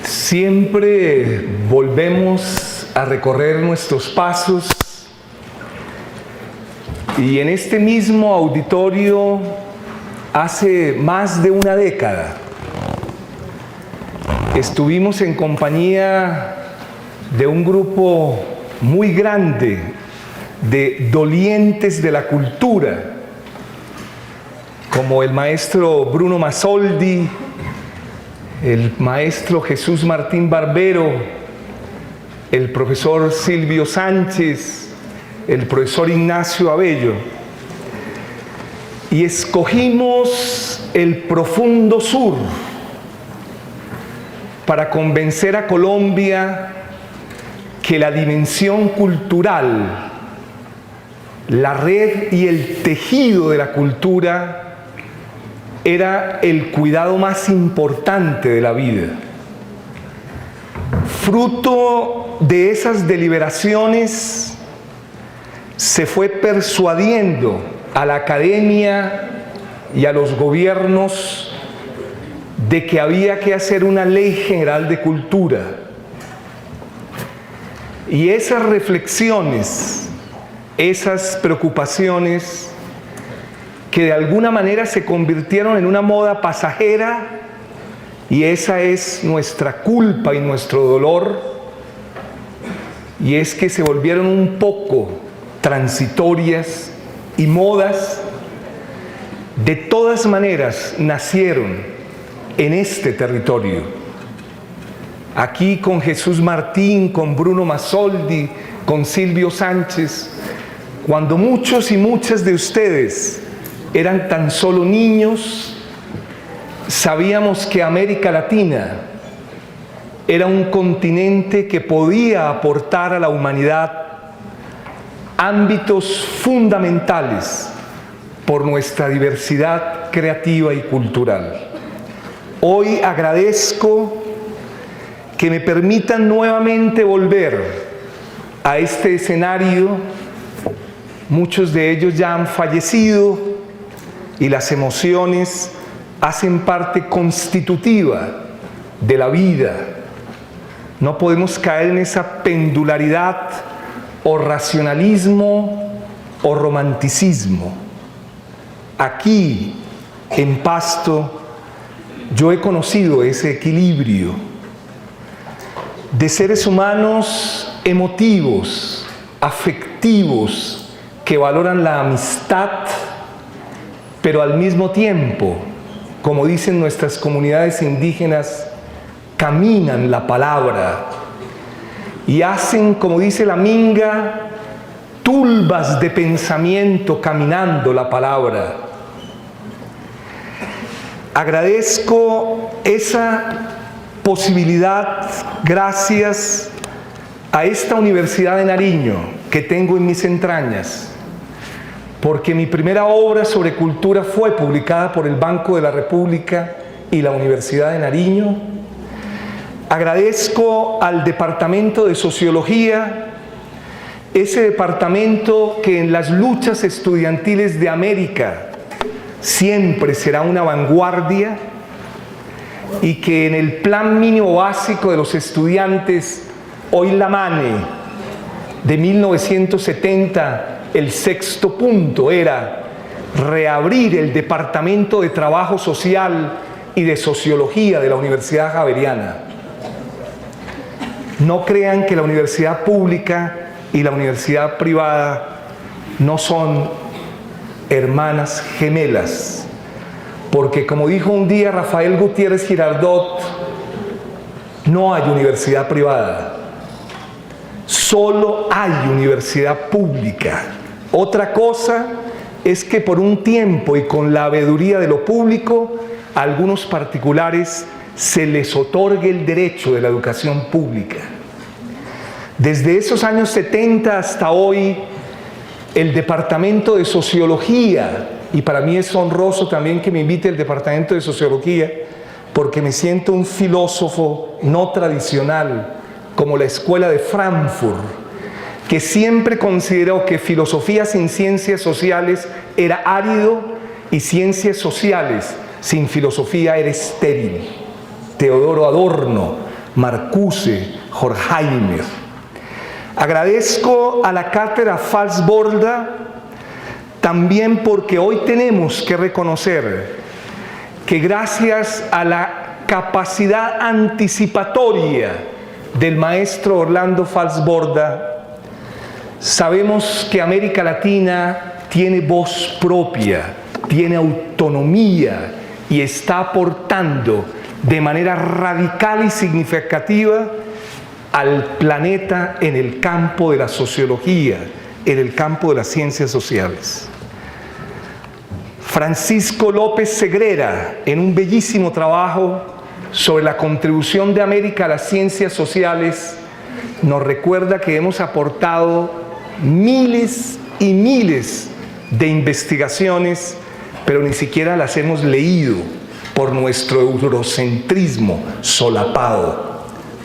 Siempre volvemos a recorrer nuestros pasos y en este mismo auditorio hace más de una década estuvimos en compañía de un grupo muy grande de dolientes de la cultura, como el maestro Bruno Masoldi, el maestro Jesús Martín Barbero, el profesor Silvio Sánchez, el profesor Ignacio Abello. Y escogimos el profundo sur para convencer a Colombia que la dimensión cultural, la red y el tejido de la cultura era el cuidado más importante de la vida. Fruto de esas deliberaciones se fue persuadiendo a la academia y a los gobiernos de que había que hacer una ley general de cultura. Y esas reflexiones, esas preocupaciones, que de alguna manera se convirtieron en una moda pasajera, y esa es nuestra culpa y nuestro dolor, y es que se volvieron un poco transitorias y modas, de todas maneras nacieron en este territorio. Aquí con Jesús Martín, con Bruno Masoldi, con Silvio Sánchez, cuando muchos y muchas de ustedes eran tan solo niños, sabíamos que América Latina era un continente que podía aportar a la humanidad ámbitos fundamentales por nuestra diversidad creativa y cultural. Hoy agradezco que me permitan nuevamente volver a este escenario. Muchos de ellos ya han fallecido y las emociones hacen parte constitutiva de la vida. No podemos caer en esa pendularidad o racionalismo o romanticismo. Aquí, en Pasto, yo he conocido ese equilibrio de seres humanos emotivos, afectivos, que valoran la amistad, pero al mismo tiempo, como dicen nuestras comunidades indígenas, caminan la palabra y hacen, como dice la minga, tulbas de pensamiento caminando la palabra. Agradezco esa posibilidad gracias a esta Universidad de Nariño que tengo en mis entrañas, porque mi primera obra sobre cultura fue publicada por el Banco de la República y la Universidad de Nariño. Agradezco al Departamento de Sociología, ese departamento que en las luchas estudiantiles de América siempre será una vanguardia y que en el Plan Mínimo Básico de los Estudiantes, hoy la MANE, de 1970, el sexto punto era reabrir el Departamento de Trabajo Social y de Sociología de la Universidad Javeriana. No crean que la universidad pública y la universidad privada no son hermanas gemelas, porque como dijo un día Rafael Gutiérrez Girardot, no hay universidad privada, solo hay universidad pública. Otra cosa es que por un tiempo y con la veeduría de lo público, a algunos particulares se les otorgue el derecho de la educación pública. Desde esos años 70 hasta hoy, el Departamento de Sociología, y para mí es honroso también que me invite el Departamento de Sociología, porque me siento un filósofo no tradicional, como la Escuela de Frankfurt, que siempre consideró que filosofía sin ciencias sociales era árido y ciencias sociales sin filosofía era estéril. Teodoro Adorno Marcuse, Horkheimer. Agradezco a la cátedra Falsborda también porque hoy tenemos que reconocer que gracias a la capacidad anticipatoria del maestro Orlando Falsborda, sabemos que América Latina tiene voz propia, tiene autonomía y está aportando de manera radical y significativa al planeta en el campo de la sociología, en el campo de las ciencias sociales. Francisco López Segrera, en un bellísimo trabajo sobre la contribución de América a las ciencias sociales, nos recuerda que hemos aportado miles y miles de investigaciones, pero ni siquiera las hemos leído por nuestro eurocentrismo solapado.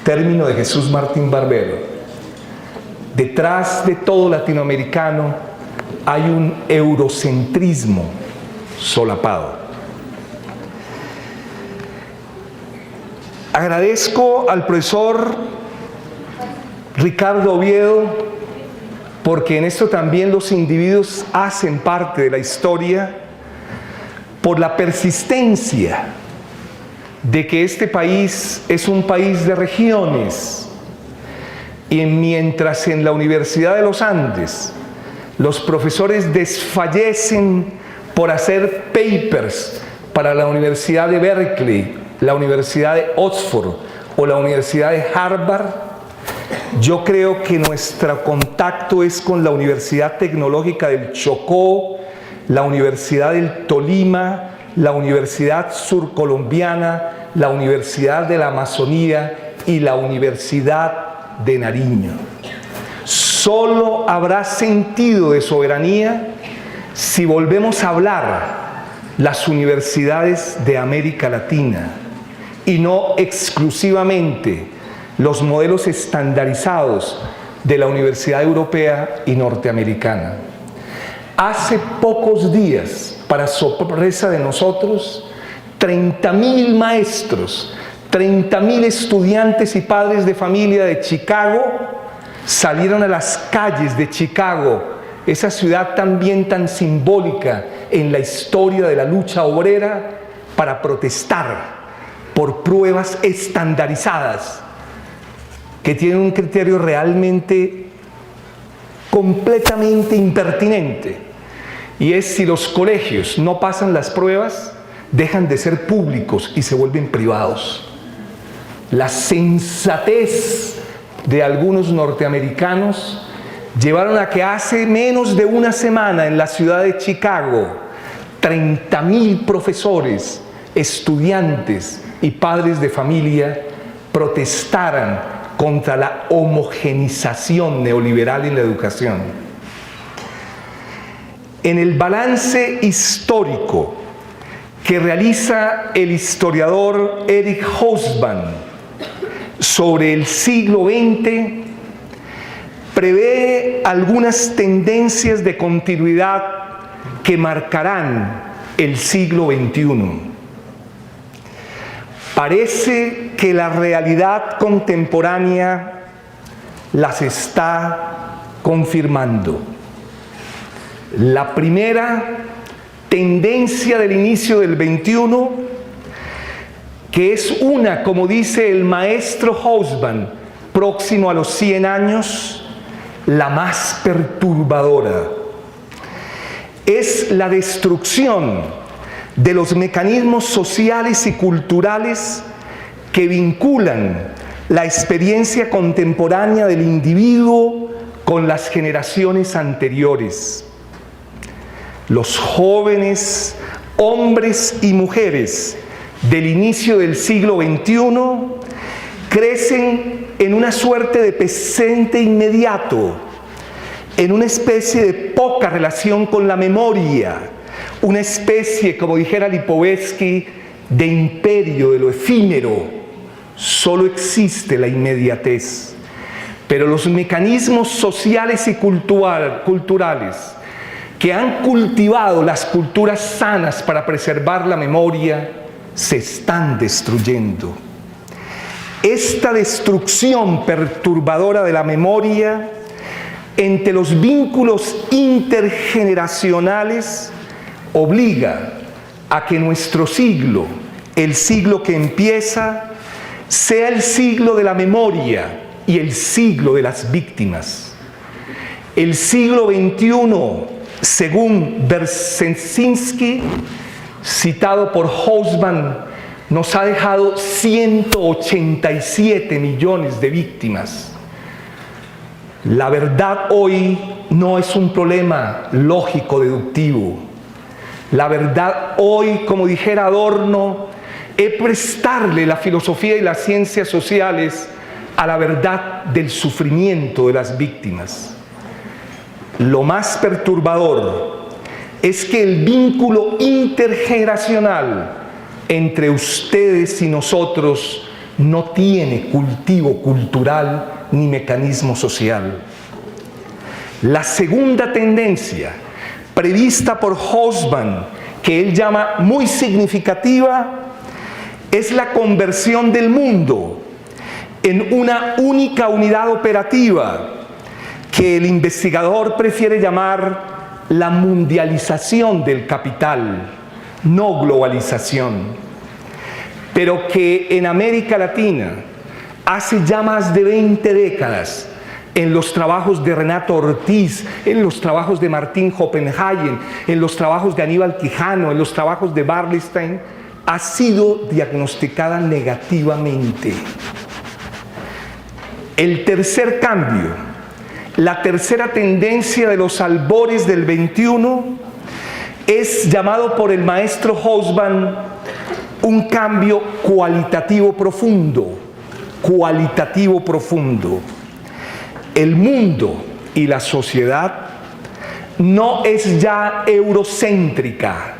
Término de Jesús Martín Barbero. Detrás de todo latinoamericano hay un eurocentrismo solapado. Agradezco al profesor Ricardo Oviedo porque en esto también los individuos hacen parte de la historia, por la persistencia de que este país es un país de regiones y mientras en la Universidad de los Andes los profesores desfallecen por hacer papers para la Universidad de Berkeley, la Universidad de Oxford o la Universidad de Harvard, yo creo que nuestro contacto es con la Universidad Tecnológica del Chocó, la Universidad del Tolima, la Universidad Surcolombiana, la Universidad de la Amazonía y la Universidad de Nariño. Solo habrá sentido de soberanía si volvemos a hablar las universidades de América Latina y no exclusivamente los modelos estandarizados de la Universidad Europea y Norteamericana. Hace pocos días, para sorpresa de nosotros, 30.000 maestros, 30.000 estudiantes y padres de familia de Chicago salieron a las calles de Chicago, esa ciudad también tan simbólica en la historia de la lucha obrera, para protestar por pruebas estandarizadas que tienen un criterio realmente completamente impertinente, y es: si los colegios no pasan las pruebas, dejan de ser públicos y se vuelven privados. La sensatez de algunos norteamericanos llevaron a que hace menos de una semana en la ciudad de Chicago 30.000 profesores, estudiantes y padres de familia protestaran contra la homogenización neoliberal en la educación. En el balance histórico que realiza el historiador Eric Hobsbawm sobre el siglo XX, prevé algunas tendencias de continuidad que marcarán el siglo XXI. Parece que la realidad contemporánea las está confirmando. La primera tendencia del inicio del XXI, que es una, como dice el maestro Hobsbawm, próximo a los 100 años, la más perturbadora, es la destrucción de los mecanismos sociales y culturales que vinculan la experiencia contemporánea del individuo con las generaciones anteriores. Los jóvenes, hombres y mujeres del inicio del siglo XXI crecen en una suerte de presente inmediato, en una especie de poca relación con la memoria, una especie, como dijera Lipovetsky, de imperio de lo efímero. Solo existe la inmediatez. Pero los mecanismos sociales y culturales que han cultivado las culturas sanas para preservar la memoria se están destruyendo. esta destrucción perturbadora de la memoria entre los vínculos intergeneracionales obliga a que nuestro siglo, el siglo que empieza, sea el siglo de la memoria y el siglo de las víctimas. El siglo XXI, según Brzezinski, citado por Hobsbawm, nos ha dejado 187 millones de víctimas. La verdad hoy no es un problema lógico-deductivo. La verdad hoy, como dijera Adorno, es prestarle la filosofía y las ciencias sociales a la verdad del sufrimiento de las víctimas. Lo más perturbador es que el vínculo intergeneracional entre ustedes y nosotros no tiene cultivo cultural ni mecanismo social. La segunda tendencia, prevista por Hobsbawm, que él llama muy significativa, es la conversión del mundo en una única unidad operativa que el investigador prefiere llamar la mundialización del capital, no globalización, pero que en América Latina hace ya más de 20 décadas, en los trabajos de Renato Ortiz, en los trabajos de Martín Oppenheim, en los trabajos de Aníbal Quijano, en los trabajos de Barlestein, ha sido diagnosticada negativamente. El tercer cambio, la tercera tendencia de los albores del XXI, es llamado por el maestro Hobsbawm un cambio cualitativo profundo. Cualitativo profundo. El mundo y la sociedad no es ya eurocéntrica.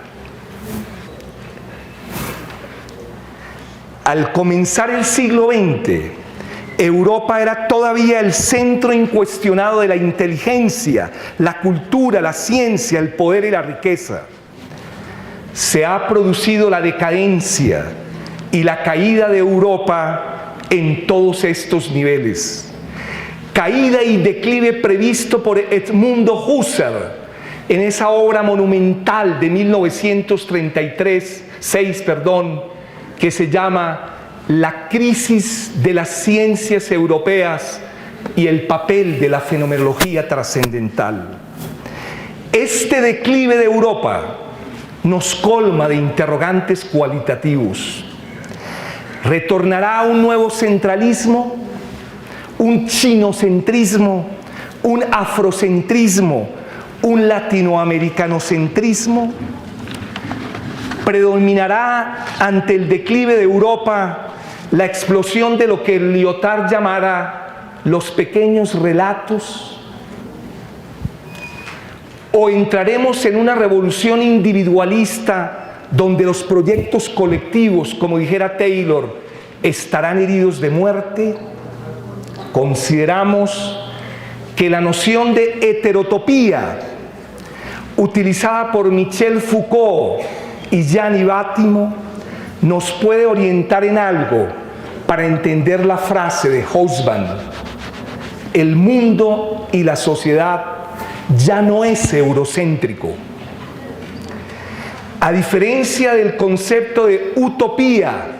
Al comenzar el siglo XX, Europa era todavía el centro incuestionado de la inteligencia, la cultura, la ciencia, el poder y la riqueza. Se ha producido la decadencia y la caída de Europa en todos estos niveles. Caída y declive previsto por Edmundo Husserl en esa obra monumental de 1936, que se llama La crisis de las ciencias europeas y el papel de la fenomenología trascendental. Este declive de Europa nos colma de interrogantes cualitativos. ¿Retornará a un nuevo centralismo, un chinocentrismo, un afrocentrismo, un latinoamericanocentrismo? ¿Predominará ante el declive de Europa la explosión de lo que Lyotard llamara los pequeños relatos? ¿O entraremos en una revolución individualista donde los proyectos colectivos, como dijera Taylor, estarán heridos de muerte? Consideramos que la noción de heterotopía, utilizada por Michel Foucault y Gianni Vattimo, nos puede orientar en algo para entender la frase de Hobsbawm: el mundo y la sociedad ya no es eurocéntrico. A diferencia del concepto de utopía,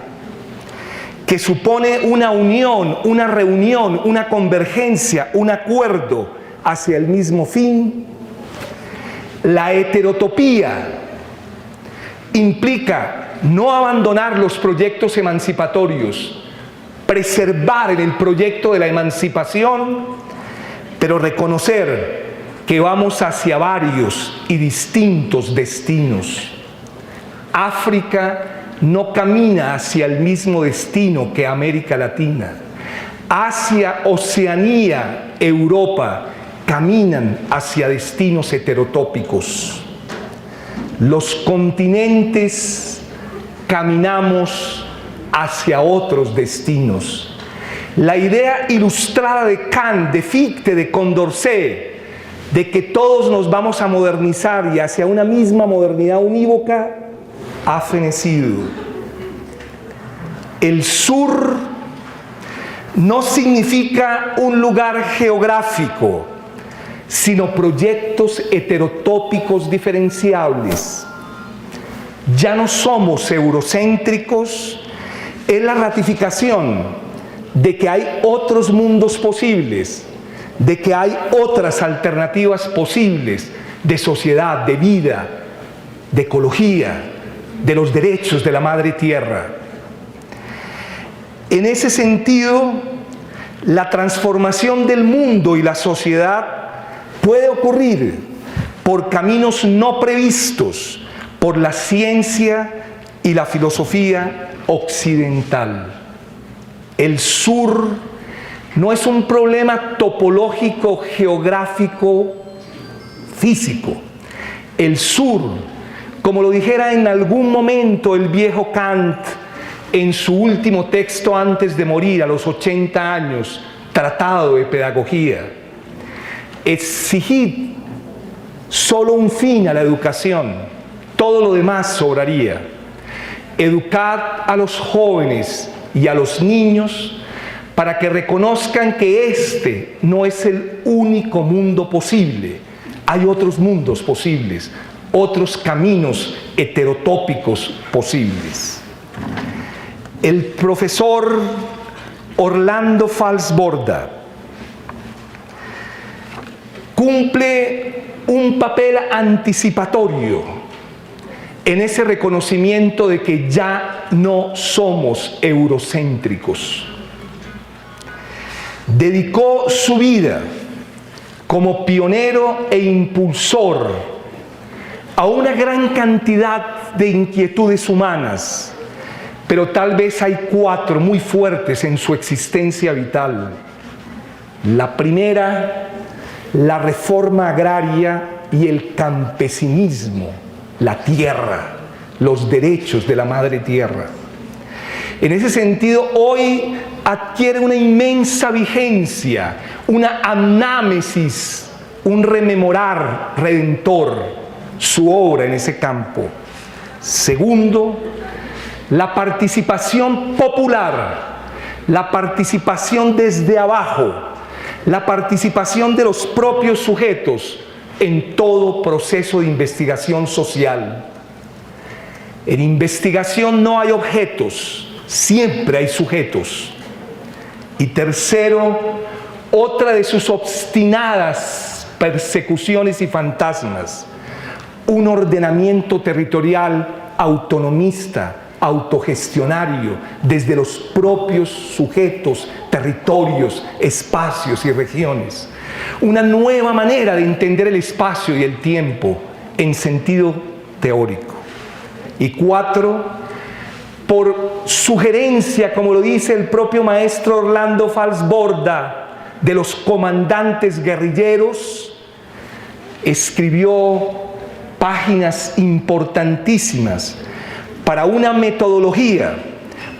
que supone una unión, una reunión, una convergencia, un acuerdo hacia el mismo fin, la heterotopía implica no abandonar los proyectos emancipatorios, preservar en el proyecto de la emancipación, pero reconocer que vamos hacia varios y distintos destinos. África no camina hacia el mismo destino que América Latina. Asia, Oceanía, Europa caminan hacia destinos heterotópicos. Los continentes caminamos hacia otros destinos. La idea ilustrada de Kant, de Fichte, de Condorcet, de que todos nos vamos a modernizar y hacia una misma modernidad unívoca, ha fenecido. El sur no significa un lugar geográfico, sino proyectos heterotópicos diferenciables. Ya no somos eurocéntricos, es la ratificación de que hay otros mundos posibles, de que hay otras alternativas posibles de sociedad, de vida, de ecología, de los derechos de la madre tierra. En ese sentido, la transformación del mundo y la sociedad puede ocurrir por caminos no previstos por la ciencia y la filosofía occidental. El sur no es un problema topológico, geográfico, físico. El sur, como lo dijera en algún momento el viejo Kant en su último texto antes de morir, a los 80 años, Tratado de Pedagogía, exigid solo un fin a la educación, todo lo demás sobraría. Educad a los jóvenes y a los niños para que reconozcan que este no es el único mundo posible. Hay otros mundos posibles, otros caminos heterotópicos posibles. El profesor Orlando Falsborda cumple un papel anticipatorio en ese reconocimiento de que ya no somos eurocéntricos. Dedicó su vida como pionero e impulsor a una gran cantidad de inquietudes humanas, pero tal vez hay 4 muy fuertes en su existencia vital. La primera, la reforma agraria y el campesinismo, la tierra, los derechos de la madre tierra. En ese sentido, hoy adquiere una inmensa vigencia, una anamnesis, un rememorar redentor, su obra en ese campo. Segundo, la participación popular, la participación desde abajo, la participación de los propios sujetos en todo proceso de investigación social. En investigación no hay objetos, siempre hay sujetos. Y tercero, otra de sus obstinadas persecuciones y fantasmas, un ordenamiento territorial autonomista, autogestionario, desde los propios sujetos, territorios, espacios y regiones. Una nueva manera de entender el espacio y el tiempo en sentido teórico. Y 4, por sugerencia, como lo dice el propio maestro Orlando Falsborda, de los comandantes guerrilleros, escribió páginas importantísimas para una metodología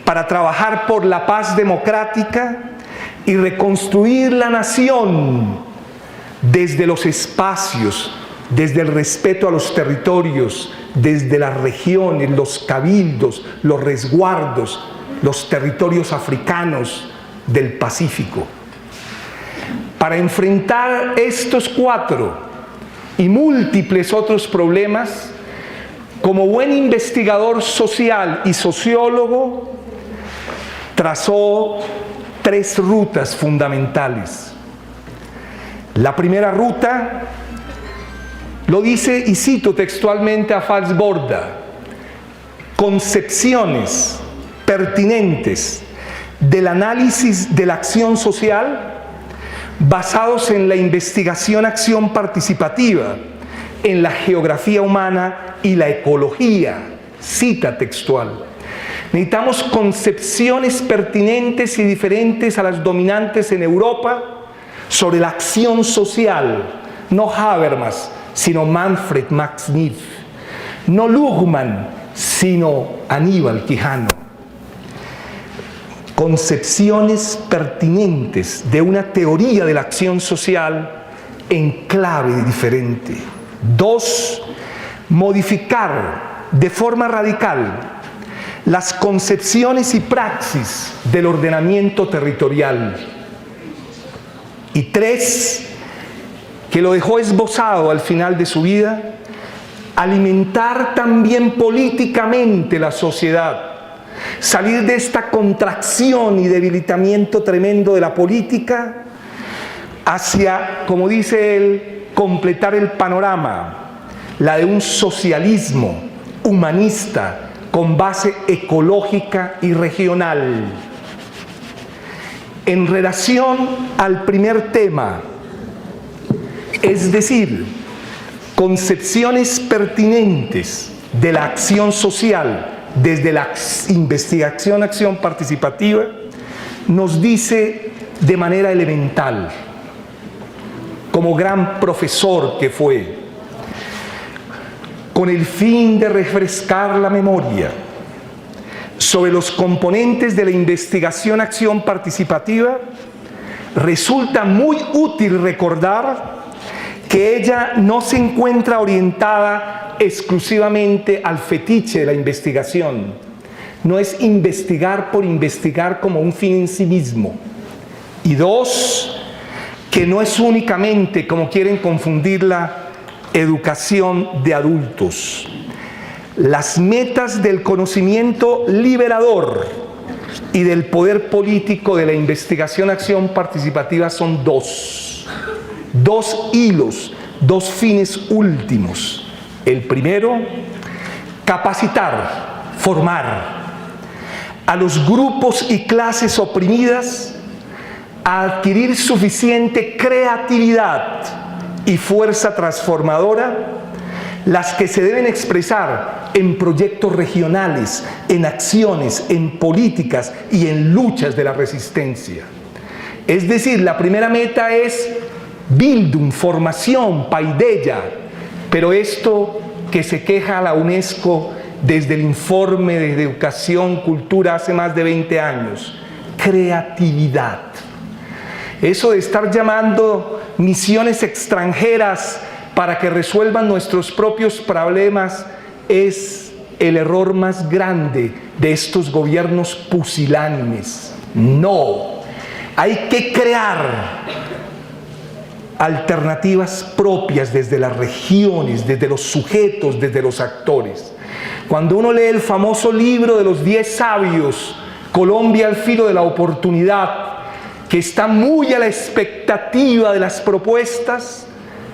para trabajar por la paz democrática y reconstruir la nación desde los espacios, desde el respeto a los territorios, desde las regiones, los cabildos, los resguardos, los territorios africanos del Pacífico. Para enfrentar estos 4 y múltiples otros problemas, como buen investigador social y sociólogo, trazó 3 rutas fundamentales. La primera ruta, lo dice y cito textualmente a Falsborda, concepciones pertinentes del análisis de la acción social basados en la investigación-acción participativa, en la geografía humana y la ecología, cita textual. Necesitamos concepciones pertinentes y diferentes a las dominantes en Europa sobre la acción social, no Habermas, sino Manfred Max Neff, no Luhmann, sino Aníbal Quijano. Concepciones pertinentes de una teoría de la acción social en clave diferente. 2, modificar de forma radical las concepciones y praxis del ordenamiento territorial. Y 3, que lo dejó esbozado al final de su vida, alimentar también políticamente la sociedad, salir de esta contracción y debilitamiento tremendo de la política hacia, como dice él, completar el panorama, la de un socialismo humanista con base ecológica y regional. En relación al primer tema, es decir, concepciones pertinentes de la acción social desde la investigación-acción participativa, nos dice de manera elemental, como gran profesor que fue, con el fin de refrescar la memoria sobre los componentes de la investigación-acción participativa, resulta muy útil recordar que ella no se encuentra orientada exclusivamente al fetiche de la investigación. No es investigar por investigar como un fin en sí mismo. Y 2, que no es únicamente, como quieren confundirla, educación de adultos. Las metas del conocimiento liberador y del poder político de la investigación-acción participativa son 2 hilos, 2 fines últimos. El primero, capacitar, formar a los grupos y clases oprimidas a adquirir suficiente creatividad y fuerza transformadora, las que se deben expresar en proyectos regionales, en acciones, en políticas y en luchas de la resistencia. Es decir, la primera meta es Bildung, formación, paideia, pero esto que se queja a la UNESCO desde el informe de Educación, Cultura hace más de 20 años, creatividad. Eso de estar llamando misiones extranjeras para que resuelvan nuestros propios problemas es el error más grande de estos gobiernos pusilánimes. No, hay que crear alternativas propias desde las regiones, desde los sujetos, desde los actores. Cuando uno lee el famoso libro de los 10 sabios, Colombia al filo de la oportunidad, que está muy a la expectativa de las propuestas,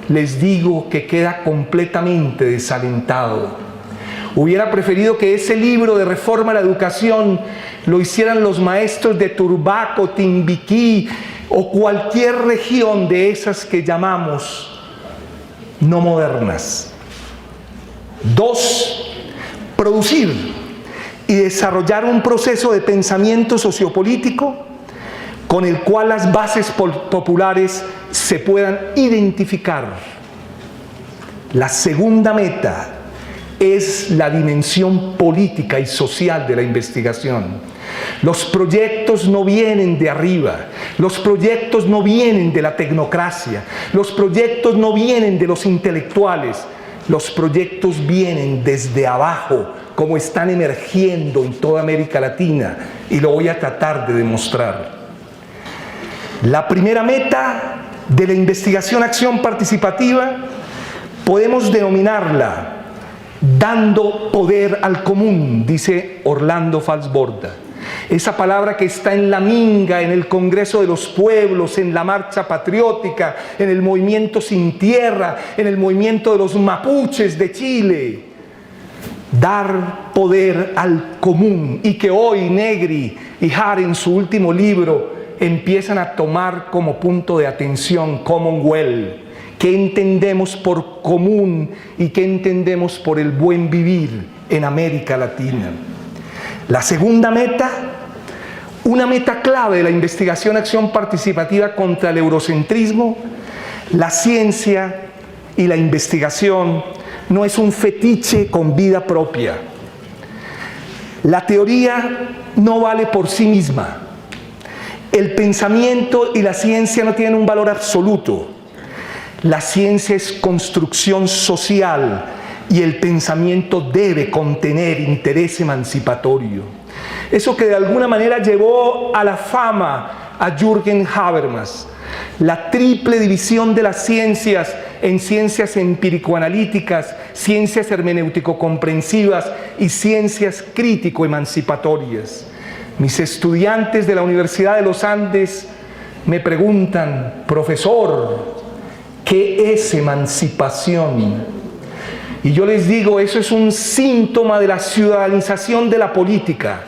les digo que queda completamente desalentado. Hubiera preferido que ese libro de reforma a la educación lo hicieran los maestros de Turbaco, Timbiquí o cualquier región de esas que llamamos no modernas. 2, producir y desarrollar un proceso de pensamiento sociopolítico con el cual las bases populares se puedan identificar. La segunda meta es la dimensión política y social de la investigación. Los proyectos no vienen de arriba, los proyectos no vienen de la tecnocracia, los proyectos no vienen de los intelectuales, los proyectos vienen desde abajo, como están emergiendo en toda América Latina, y lo voy a tratar de demostrar. La primera meta de la investigación-acción participativa podemos denominarla dando poder al común, dice Orlando Falsborda. Esa palabra que está en la minga, en el Congreso de los Pueblos, en la Marcha Patriótica, en el Movimiento Sin Tierra, en el movimiento de los mapuches de Chile. Dar poder al común, y que hoy Negri y Hare en su último libro empiezan a tomar como punto de atención Commonwealth. ¿Qué entendemos por común y qué entendemos por el buen vivir en América Latina? La segunda meta, una meta clave de la investigación-acción participativa contra el eurocentrismo: la ciencia y la investigación no es un fetiche con vida propia. La teoría no vale por sí misma. El pensamiento y la ciencia no tienen un valor absoluto. La ciencia es construcción social, y el pensamiento debe contener interés emancipatorio. Eso que de alguna manera llevó a la fama a Jürgen Habermas, la triple división de las ciencias en ciencias empírico-analíticas, ciencias hermenéutico-comprensivas y ciencias crítico-emancipatorias. Mis estudiantes de la Universidad de los Andes me preguntan: profesor, ¿qué es emancipación? Y yo les digo, eso es un síntoma de la ciudadanización de la política,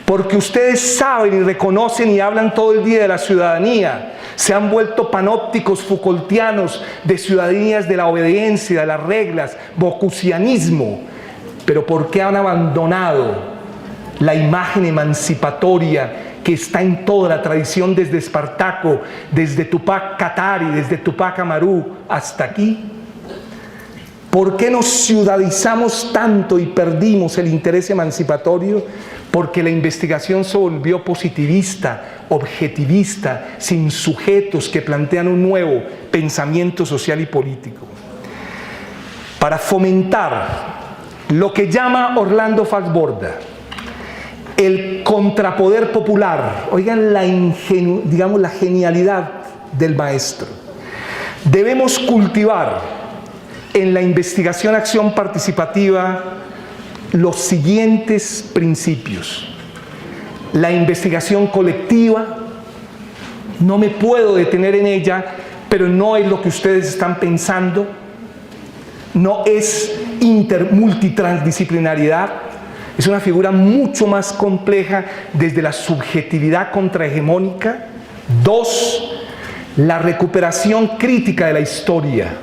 porque ustedes saben y reconocen y hablan todo el día de la ciudadanía. Se han vuelto panópticos Foucaultianos de ciudadanías de la obediencia, de las reglas, bocusianismo. Pero ¿por qué han abandonado la imagen emancipatoria que está en toda la tradición desde Espartaco, desde Tupac Katari, desde Tupac Amaru hasta aquí? ¿Por qué nos ciudadizamos tanto y perdimos el interés emancipatorio? Porque la investigación se volvió positivista, objetivista, sin sujetos que plantean un nuevo pensamiento social y político. Para fomentar lo que llama Orlando Falsborda el contrapoder popular, oigan la genialidad del maestro, debemos cultivar en la investigación-acción participativa los siguientes principios. La investigación colectiva, no me puedo detener en ella, pero no es lo que ustedes están pensando, no es multitransdisciplinariedad, es una figura mucho más compleja desde la subjetividad contrahegemónica. 2, la recuperación crítica de la historia,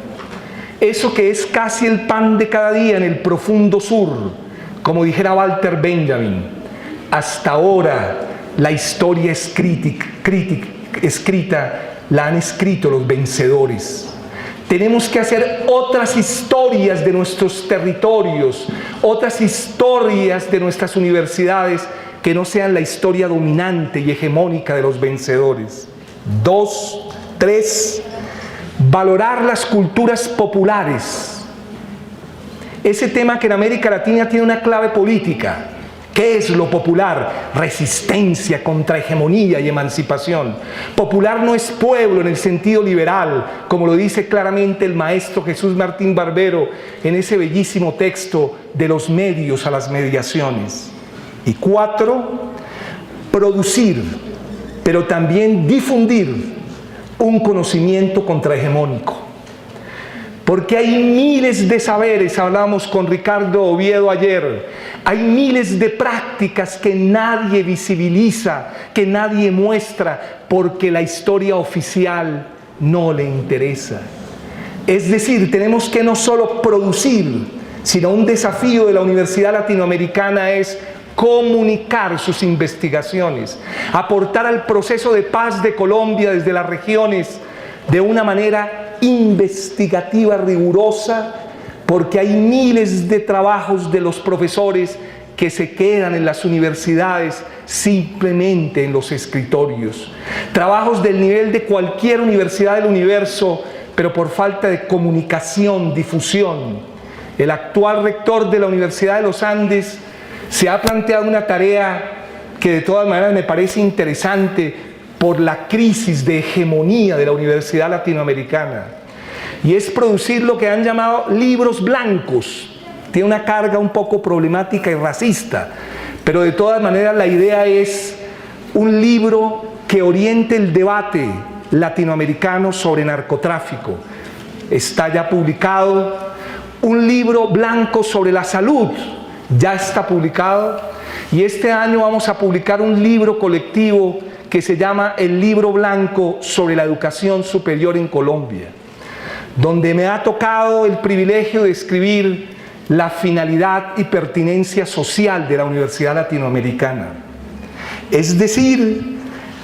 eso que es casi el pan de cada día en el profundo sur. Como dijera Walter Benjamin, hasta ahora la historia escrita la han escrito los vencedores. Tenemos que hacer otras historias de nuestros territorios, otras historias de nuestras universidades que no sean la historia dominante y hegemónica de los vencedores. 2, 3, valorar las culturas populares. Ese tema que en América Latina tiene una clave política. ¿Qué es lo popular? Resistencia contra hegemonía y emancipación. Popular no es pueblo en el sentido liberal, como lo dice claramente el maestro Jesús Martín Barbero en ese bellísimo texto de los medios a las mediaciones. Y 4, producir, pero también difundir un conocimiento contrahegemónico. Porque hay miles de saberes, hablábamos con Ricardo Oviedo ayer, hay miles de prácticas que nadie visibiliza, que nadie muestra, porque la historia oficial no le interesa. Es decir, tenemos que no solo producir, sino un desafío de la Universidad Latinoamericana es comunicar sus investigaciones, aportar al proceso de paz de Colombia desde las regiones de una manera investigativa rigurosa, porque hay miles de trabajos de los profesores que se quedan en las universidades simplemente en los escritorios. Trabajos del nivel de cualquier universidad del universo, pero por falta de comunicación, difusión. El actual rector de la Universidad de los Andes se ha planteado una tarea que de todas maneras me parece interesante, por la crisis de hegemonía de la Universidad Latinoamericana, y es producir lo que han llamado libros blancos. Tiene una carga un poco problemática y racista, pero de todas maneras la idea es un libro que oriente el debate latinoamericano sobre narcotráfico. Está ya publicado. Un libro blanco sobre la salud ya está publicado, y este año vamos a publicar un libro colectivo que se llama El Libro Blanco sobre la Educación Superior en Colombia, donde me ha tocado el privilegio de escribir la finalidad y pertinencia social de la Universidad Latinoamericana. Es decir,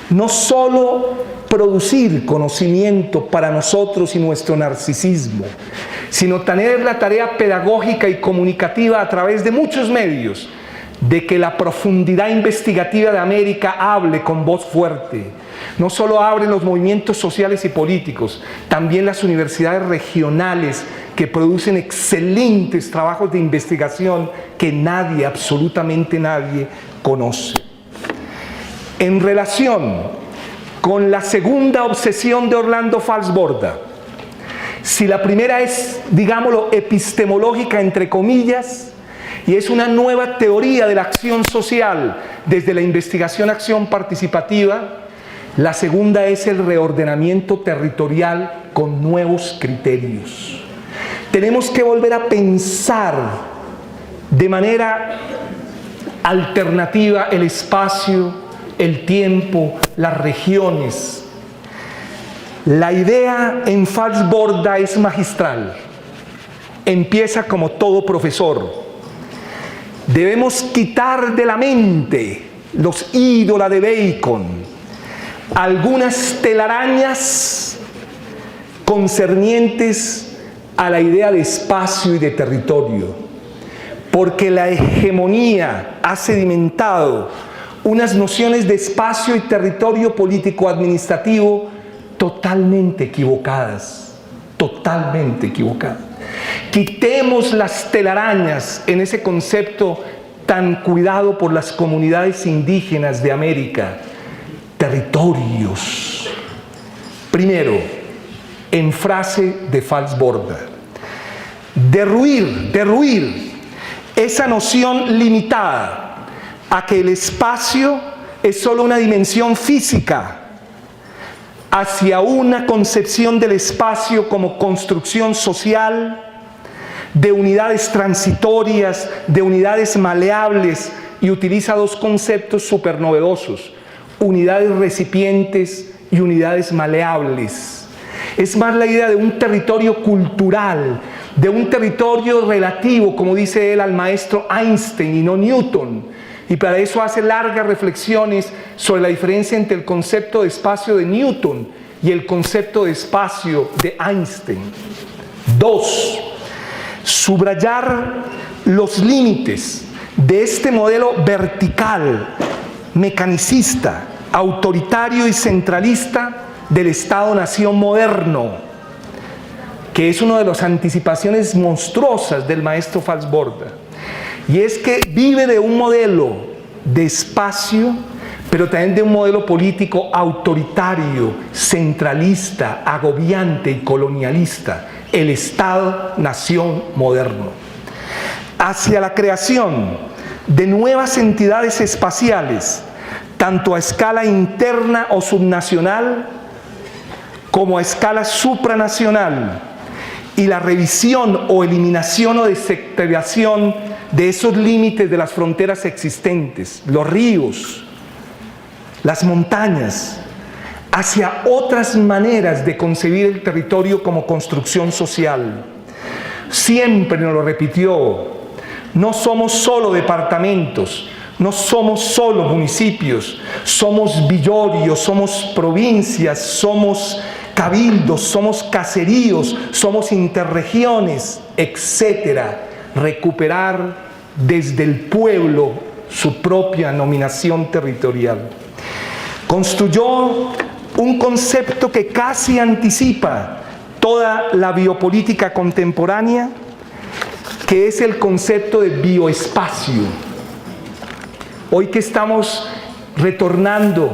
no solo producir conocimiento para nosotros y nuestro narcisismo, sino tener la tarea pedagógica y comunicativa a través de muchos medios, de que la profundidad investigativa de América hable con voz fuerte. No solo hablen los movimientos sociales y políticos, también las universidades regionales que producen excelentes trabajos de investigación que nadie, absolutamente nadie, conoce. En relación con la segunda obsesión de Orlando Falsborda, si la primera es, digámoslo, epistemológica, entre comillas, y es una nueva teoría de la acción social desde la investigación-acción participativa, la segunda es el reordenamiento territorial con nuevos criterios. Tenemos que volver a pensar de manera alternativa el espacio, el tiempo, las regiones. La idea en Falsborda es magistral. Empieza como todo profesor. Debemos quitar de la mente los ídolos de Bacon, algunas telarañas concernientes a la idea de espacio y de territorio, porque la hegemonía ha sedimentado unas nociones de espacio y territorio político-administrativo totalmente equivocadas, totalmente equivocadas. Quitemos las telarañas en ese concepto tan cuidado por las comunidades indígenas de América. Territorios. Primero, en frase de Falsborda, derruir esa noción limitada a que el espacio es solo una dimensión física, hacia una concepción del espacio como construcción social, de unidades transitorias, de unidades maleables, y utiliza dos conceptos súper novedosos: unidades recipientes y unidades maleables. Es más la idea de un territorio cultural, de un territorio relativo, como dice él, al maestro Einstein y no Newton. Y para eso hace largas reflexiones sobre la diferencia entre el concepto de espacio de Newton y el concepto de espacio de Einstein. 2. Subrayar los límites de este modelo vertical, mecanicista, autoritario y centralista del Estado-nación moderno, que es una de las anticipaciones monstruosas del maestro Falsborda. Y es que vive de un modelo de espacio, pero también de un modelo político autoritario, centralista, agobiante y colonialista, el Estado-nación moderno. Hacia la creación de nuevas entidades espaciales, tanto a escala interna o subnacional, como a escala supranacional, y la revisión o eliminación o desactivación de esos límites de las fronteras existentes, los ríos, las montañas, hacia otras maneras de concebir el territorio como construcción social. Siempre nos lo repitió: no somos solo departamentos, no somos solo municipios, somos villorios, somos provincias, somos cabildos, somos caseríos, somos interregiones, etc. Recuperar desde el pueblo su propia nominación territorial. Construyó un concepto que casi anticipa toda la biopolítica contemporánea, que es el concepto de bioespacio. Hoy que estamos retornando,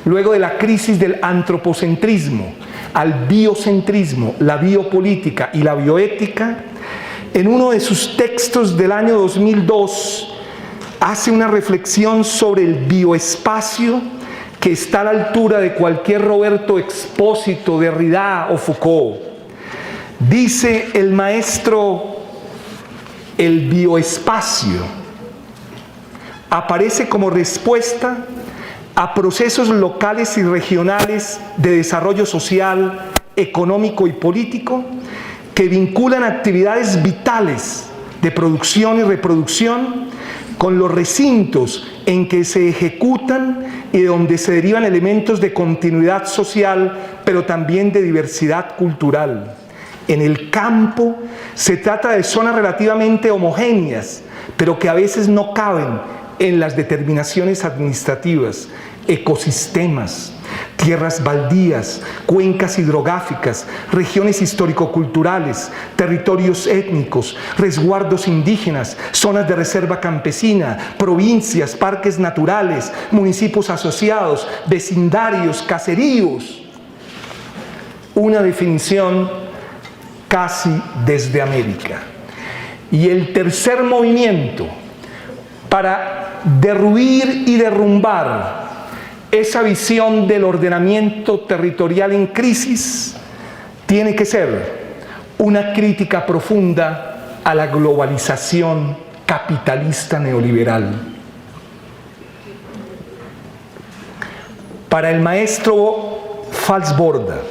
luego de la crisis del antropocentrismo, al biocentrismo, la biopolítica y la bioética, en uno de sus textos del año 2002 hace una reflexión sobre el bioespacio que está a la altura de cualquier Roberto Expósito, Derrida o Foucault. Dice el maestro: el bioespacio aparece como respuesta a procesos locales y regionales de desarrollo social, económico y político que vinculan actividades vitales de producción y reproducción con los recintos en que se ejecutan y de donde se derivan elementos de continuidad social, pero también de diversidad cultural. En el campo se trata de zonas relativamente homogéneas, pero que a veces no caben en las determinaciones administrativas, ecosistemas. tierras baldías, cuencas hidrográficas, regiones histórico-culturales, territorios étnicos, resguardos indígenas, zonas de reserva campesina, provincias, parques naturales, municipios asociados, vecindarios, caseríos. Una definición casi desde América. Y el tercer movimiento, para derruir y derrumbar esa visión del ordenamiento territorial en crisis, tiene que ser una crítica profunda a la globalización capitalista neoliberal. Para el maestro Falsborda,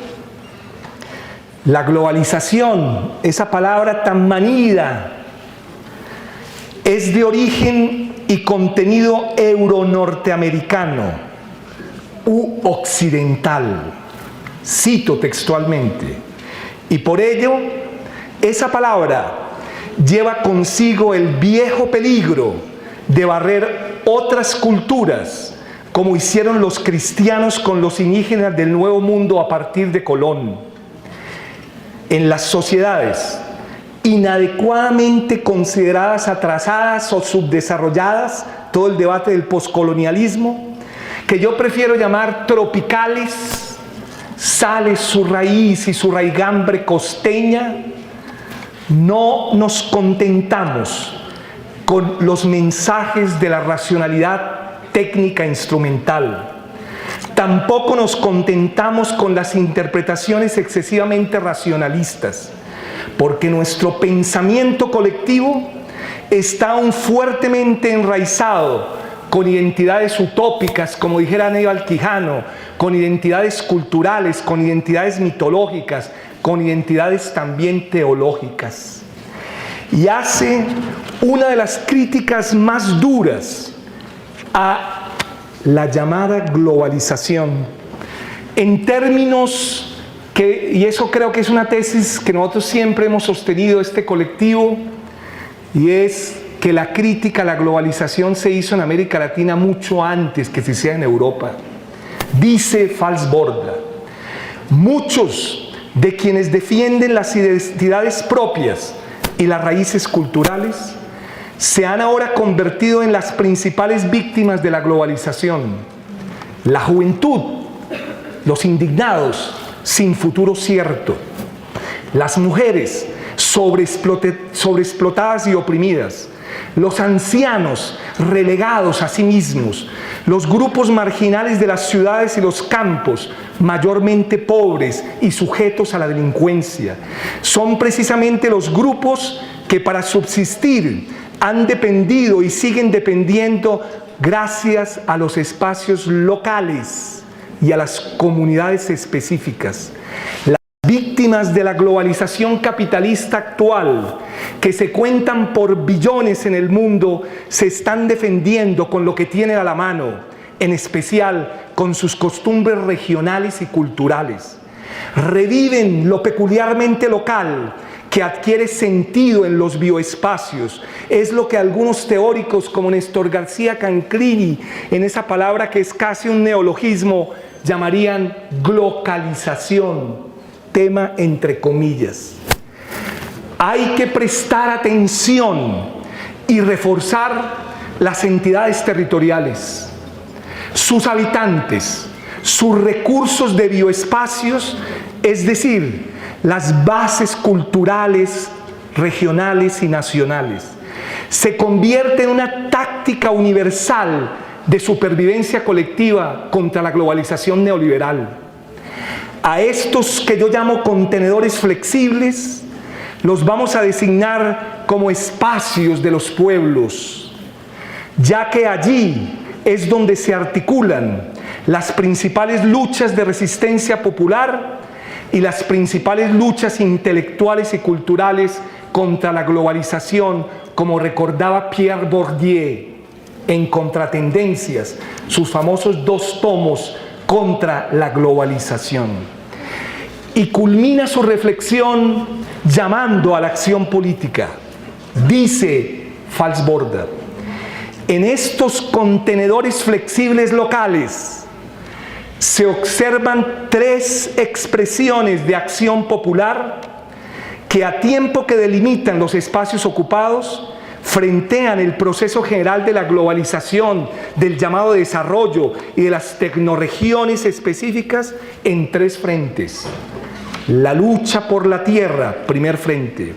la globalización, esa palabra tan manida, es de origen y contenido euro-norteamericano u occidental, cito textualmente, y por ello esa palabra lleva consigo el viejo peligro de barrer otras culturas, como hicieron los cristianos con los indígenas del Nuevo Mundo a partir de Colón. En las sociedades inadecuadamente consideradas atrasadas o subdesarrolladas, todo el debate del poscolonialismo, que yo prefiero llamar tropicales, sale su raíz y su raigambre costeña, no nos contentamos con los mensajes de la racionalidad técnica instrumental. Tampoco nos contentamos con las interpretaciones excesivamente racionalistas, porque nuestro pensamiento colectivo está aún fuertemente enraizado con identidades utópicas, como dijera Aníbal Quijano, con identidades culturales, con identidades mitológicas, con identidades también teológicas. Y hace una de las críticas más duras a la llamada globalización, en términos que, y eso creo que es una tesis que nosotros siempre hemos sostenido, este colectivo, y es que la crítica a la globalización se hizo en América Latina mucho antes que se hiciera en Europa. Dice Falsborda, muchos de quienes defienden las identidades propias y las raíces culturales se han ahora convertido en las principales víctimas de la globalización. La juventud, los indignados, sin futuro cierto, las mujeres sobreexplotadas y oprimidas, los ancianos relegados a sí mismos, los grupos marginales de las ciudades y los campos, mayormente pobres y sujetos a la delincuencia, son precisamente los grupos que para subsistir han dependido y siguen dependiendo gracias a los espacios locales y a las comunidades específicas. Las víctimas de la globalización capitalista actual, que se cuentan por billones en el mundo, se están defendiendo con lo que tienen a la mano, en especial con sus costumbres regionales y culturales. Reviven lo peculiarmente local, que adquiere sentido en los bioespacios. Es lo que algunos teóricos como Néstor García Cancrini, en esa palabra que es casi un neologismo, llamarían glocalización, tema entre comillas. Hay que prestar atención y reforzar las entidades territoriales, sus habitantes, sus recursos de bioespacios, es decir, las bases culturales, regionales y nacionales. Se convierte en una táctica universal de supervivencia colectiva contra la globalización neoliberal. A estos que yo llamo contenedores flexibles, los vamos a designar como espacios de los pueblos, ya que allí es donde se articulan las principales luchas de resistencia popular y las principales luchas intelectuales y culturales contra la globalización, como recordaba Pierre Bourdieu en Contratendencias, sus famosos 2 tomos contra la globalización. Y culmina su reflexión llamando a la acción política. Dice Falsborda, en estos contenedores flexibles locales se observan tres expresiones de acción popular que, a tiempo que delimitan los espacios ocupados, frentean el proceso general de la globalización, del llamado desarrollo y de las tecnorregiones específicas en tres frentes. La lucha por la tierra, primer frente.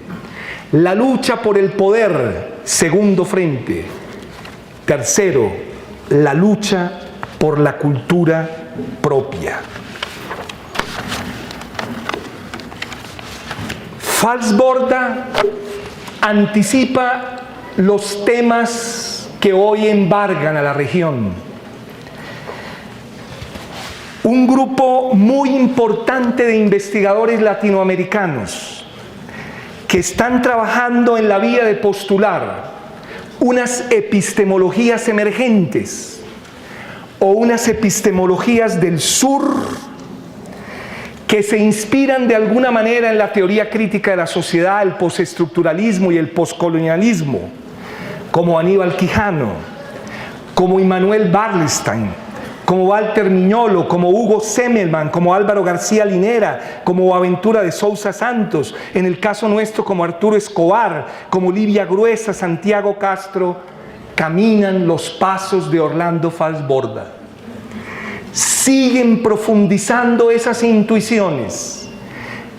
La lucha por el poder, segundo frente. Tercero, la lucha por la cultura propia. Falsborda anticipa los temas que hoy embargan a la región. Un grupo muy importante de investigadores latinoamericanos que están trabajando en la vía de postular unas epistemologías emergentes o unas epistemologías del sur que se inspiran de alguna manera en la teoría crítica de la sociedad, el postestructuralismo y el poscolonialismo, como Aníbal Quijano, como Immanuel Wallerstein, como Walter Miñolo, como Hugo Semmelmann, como Álvaro García Linera, como Boaventura de Sousa Santos, en el caso nuestro como Arturo Escobar, como Livia Gruesa, Santiago Castro, caminan los pasos de Orlando Falsborda. Siguen profundizando esas intuiciones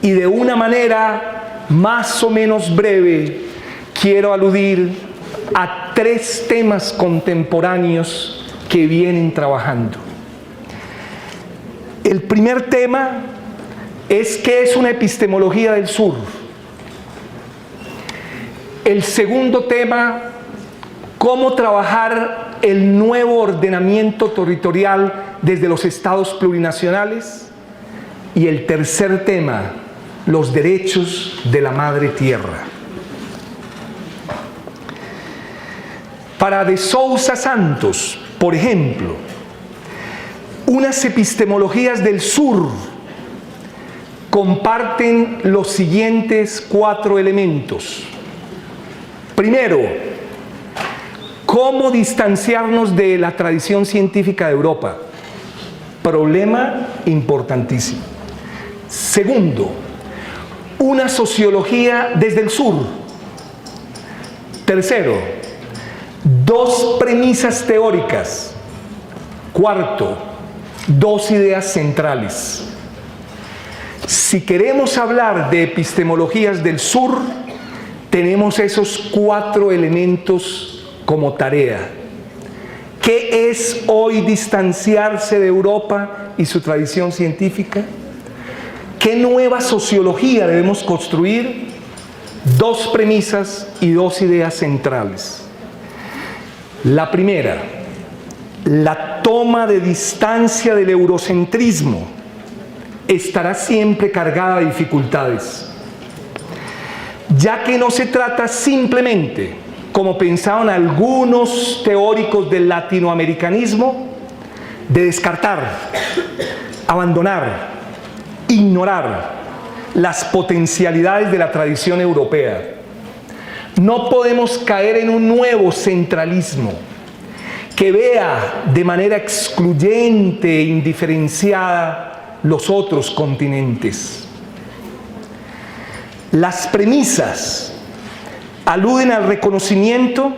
y de una manera más o menos breve quiero aludir a tres temas contemporáneos que vienen trabajando. El primer tema es ¿qué es una epistemología del sur? El segundo tema, ¿cómo trabajar el nuevo ordenamiento territorial desde los estados plurinacionales? Y el tercer tema, los derechos de la madre tierra. Para de Sousa Santos, por ejemplo, unas epistemologías del sur comparten los siguientes cuatro elementos. Primero, ¿cómo distanciarnos de la tradición científica de Europa? Problema importantísimo. Segundo, una sociología desde el sur. Tercero, dos premisas teóricas. Cuarto, dos ideas centrales. Si queremos hablar de epistemologías del sur, tenemos esos cuatro elementos como tarea. ¿Qué es hoy distanciarse de Europa y su tradición científica? ¿Qué nueva sociología debemos construir? Dos premisas y dos ideas centrales. La primera, la toma de distancia del eurocentrismo estará siempre cargada de dificultades, ya que no se trata simplemente, como pensaban algunos teóricos del latinoamericanismo, de descartar, abandonar, ignorar las potencialidades de la tradición europea. No podemos caer en un nuevo centralismo que vea de manera excluyente e indiferenciada los otros continentes. Las premisas aluden al reconocimiento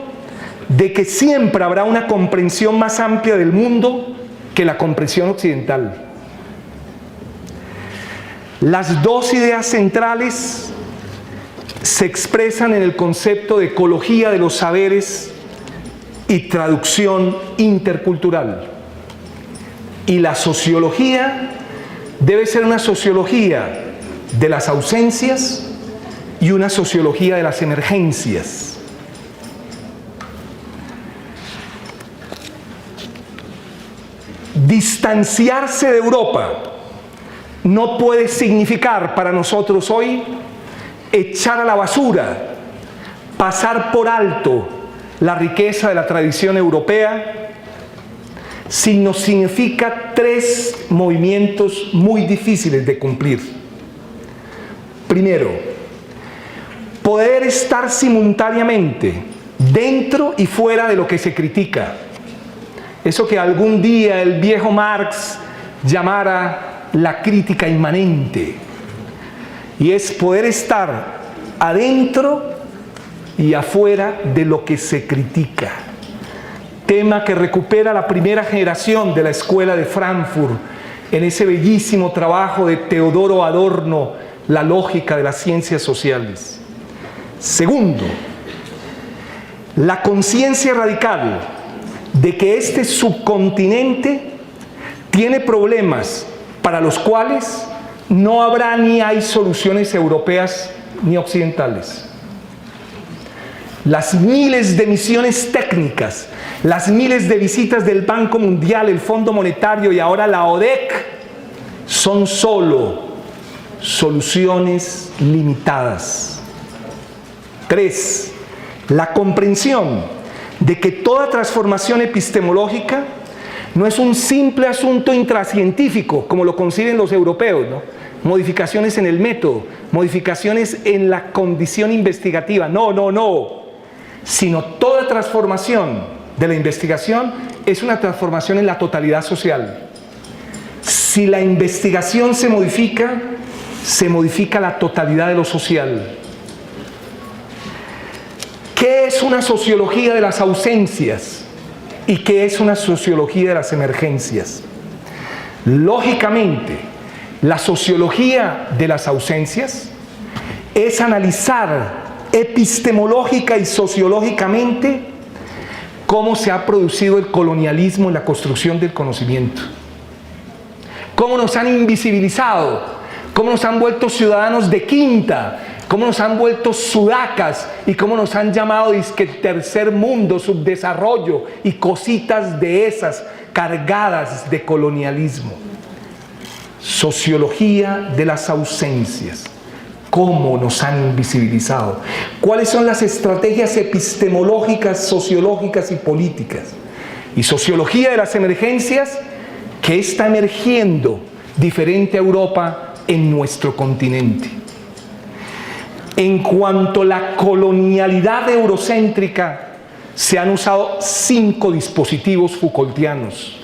de que siempre habrá una comprensión más amplia del mundo que la comprensión occidental. Las dos ideas centrales se expresan en el concepto de ecología de los saberes y traducción intercultural. Y la sociología debe ser una sociología de las ausencias y una sociología de las emergencias. Distanciarse de Europa no puede significar para nosotros hoy echar a la basura, pasar por alto la riqueza de la tradición europea, sino significa tres movimientos muy difíciles de cumplir. Primero, poder estar simultáneamente dentro y fuera de lo que se critica. Eso que algún día el viejo Marx llamara la crítica inmanente, y es poder estar adentro y afuera de lo que se critica. Tema que recupera la primera generación de la Escuela de Frankfurt en ese bellísimo trabajo de Teodoro Adorno, La lógica de las ciencias sociales. Segundo, la conciencia radical de que este subcontinente tiene problemas para los cuales no habrá ni hay soluciones europeas ni occidentales. Las miles de misiones técnicas, las miles de visitas del Banco Mundial, el Fondo Monetario y ahora la ODEC son solo soluciones limitadas. 3. La comprensión de que toda transformación epistemológica no es un simple asunto intracientífico, como lo conciben los europeos, ¿no? Modificaciones en el método, modificaciones en la condición investigativa. No. Sino toda transformación de la investigación es una transformación en la totalidad social. Si la investigación se modifica la totalidad de lo social. ¿Qué es una sociología de las ausencias? ¿Y qué es una sociología de las emergencias? Lógicamente, la sociología de las ausencias es analizar epistemológica y sociológicamente cómo se ha producido el colonialismo en la construcción del conocimiento, cómo nos han invisibilizado, cómo nos han vuelto ciudadanos de quinta, cómo nos han vuelto sudacas y cómo nos han llamado dizque tercer mundo, subdesarrollo y cositas de esas cargadas de colonialismo. Sociología de las ausencias. ¿Cómo nos han invisibilizado? ¿Cuáles son las estrategias epistemológicas, sociológicas y políticas? Y sociología de las emergencias, que está emergiendo diferente a Europa en nuestro continente. En cuanto a la colonialidad eurocéntrica, se han usado 5 dispositivos Foucaultianos.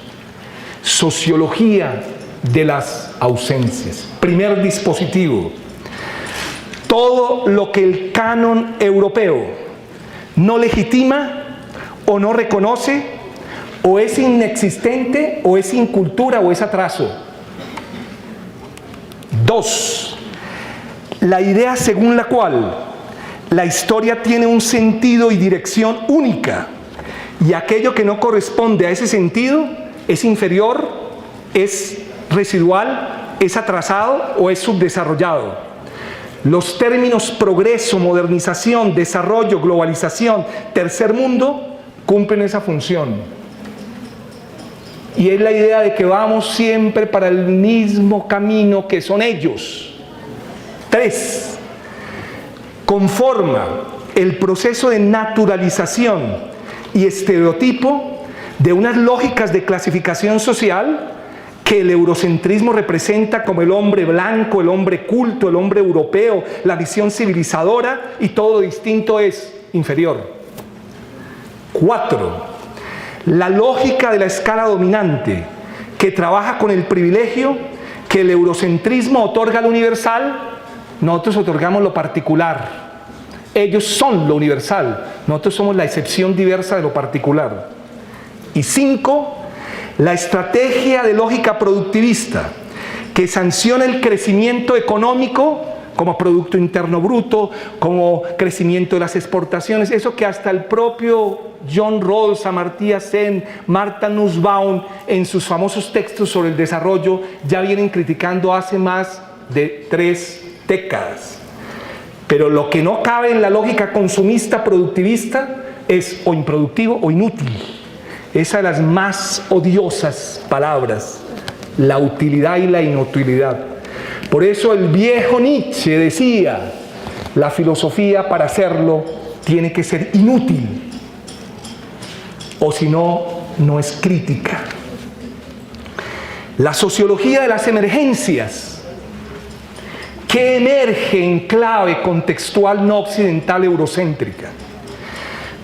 Sociología de las ausencias. Primer dispositivo: todo lo que el canon europeo no legitima o no reconoce, o es inexistente, o es incultura, o es atraso. 2. La idea según la cual la historia tiene un sentido y dirección única, y aquello que no corresponde a ese sentido es inferior, es residual, es atrasado o es subdesarrollado. Los términos progreso, modernización, desarrollo, globalización, tercer mundo cumplen esa función. Y es la idea de que vamos siempre para el mismo camino que son ellos. 3. Conforma el proceso de naturalización y estereotipo de unas lógicas de clasificación social que el eurocentrismo representa como el hombre blanco, el hombre culto, el hombre europeo, la visión civilizadora, y todo lo distinto es inferior. 4. La lógica de la escala dominante, que trabaja con el privilegio que el eurocentrismo otorga al universal. Nosotros otorgamos lo particular. Ellos son lo universal. Nosotros somos la excepción diversa de lo particular. Y 5. La estrategia de lógica productivista, que sanciona el crecimiento económico como Producto Interno Bruto, como crecimiento de las exportaciones, eso que hasta el propio John Rawls, Amartya Sen, Martha Nussbaum, en sus famosos textos sobre el desarrollo, ya vienen criticando hace más de 3 décadas. Pero lo que no cabe en la lógica consumista productivista es o improductivo o inútil. Esa de las más odiosas palabras, la utilidad y la inutilidad. Por eso el viejo Nietzsche decía, la filosofía para hacerlo tiene que ser inútil, o si no, no es crítica. La sociología de las emergencias, que emerge en clave contextual no occidental eurocéntrica.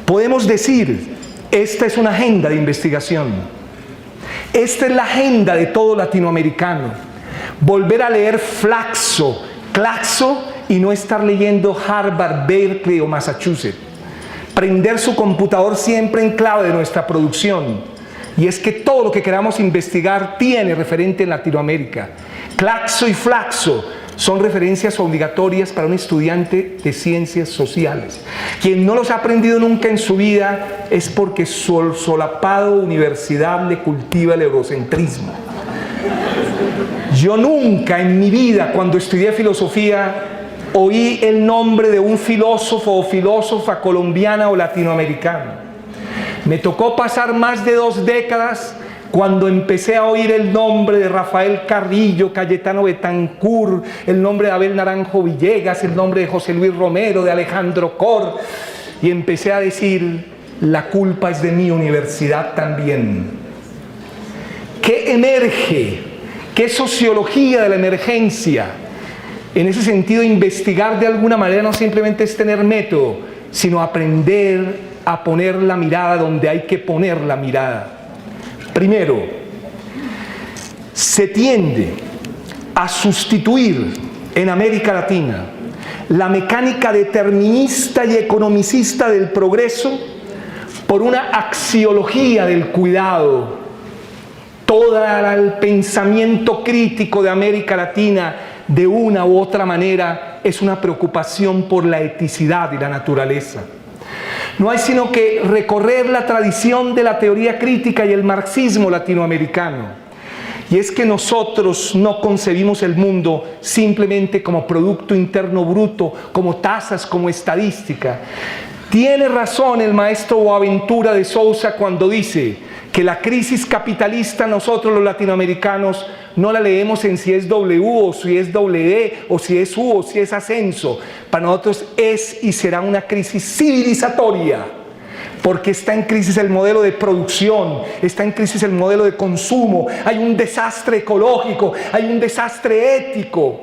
Podemos decir, esta es una agenda de investigación. Esta es la agenda de todo latinoamericano. Volver a leer Flaxo, Claxo y no estar leyendo Harvard, Berkeley o Massachusetts. Prender su computador siempre en clave de nuestra producción. Y es que todo lo que queramos investigar tiene referente en Latinoamérica. Claxo y Flaxo son referencias obligatorias para un estudiante de ciencias sociales. Quien no los ha aprendido nunca en su vida es porque su solapado universidad le cultiva el eurocentrismo. Yo nunca en mi vida, cuando estudié filosofía, oí el nombre de un filósofo o filósofa colombiana o latinoamericana. Me tocó pasar más de 2 décadas cuando empecé a oír el nombre de Rafael Carrillo, Cayetano Betancourt, el nombre de Abel Naranjo Villegas, el nombre de José Luis Romero, de Alejandro Cor, y empecé a decir, la culpa es de mi universidad también. ¿Qué emerge? ¿Qué sociología de la emergencia? En ese sentido, investigar de alguna manera no simplemente es tener método, sino aprender a poner la mirada donde hay que poner la mirada. Primero, se tiende a sustituir en América Latina la mecánica determinista y economicista del progreso por una axiología del cuidado. Todo el pensamiento crítico de América Latina, de una u otra manera, es una preocupación por la eticidad y la naturaleza. No hay sino que recorrer la tradición de la teoría crítica y el marxismo latinoamericano. Y es que nosotros no concebimos el mundo simplemente como Producto Interno Bruto, como tasas, como estadística. Tiene razón el maestro Boaventura de Sousa cuando dice que la crisis capitalista nosotros los latinoamericanos no la leemos en si es W o si es WE o si es U o si es ascenso. Para nosotros es y será una crisis civilizatoria, porque está en crisis el modelo de producción, está en crisis el modelo de consumo, hay un desastre ecológico, hay un desastre ético.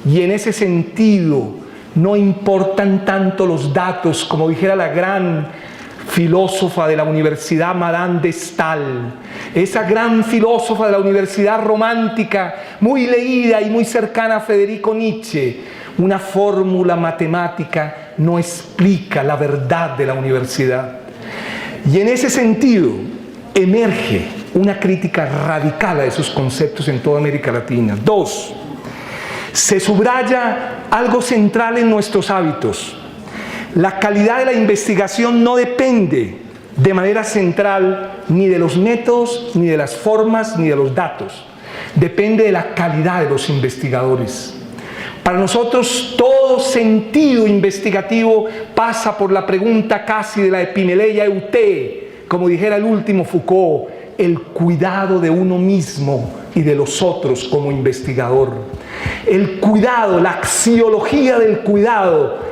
Y en ese sentido no importan tanto los datos, como dijera la gran filósofa de la Universidad Madame de Staël, esa gran filósofa de la Universidad Romántica, muy leída y muy cercana a Federico Nietzsche. Una fórmula matemática no explica la verdad de la universidad. Y en ese sentido emerge una crítica radical a esos conceptos en toda América Latina. 2. Se subraya algo central en nuestros hábitos. La calidad de la investigación no depende de manera central ni de los métodos, ni de las formas, ni de los datos. Depende de la calidad de los investigadores. Para nosotros todo sentido investigativo pasa por la pregunta casi de la epimeleia eute, como dijera el último Foucault, el cuidado de uno mismo y de los otros como investigador. El cuidado, la axiología del cuidado,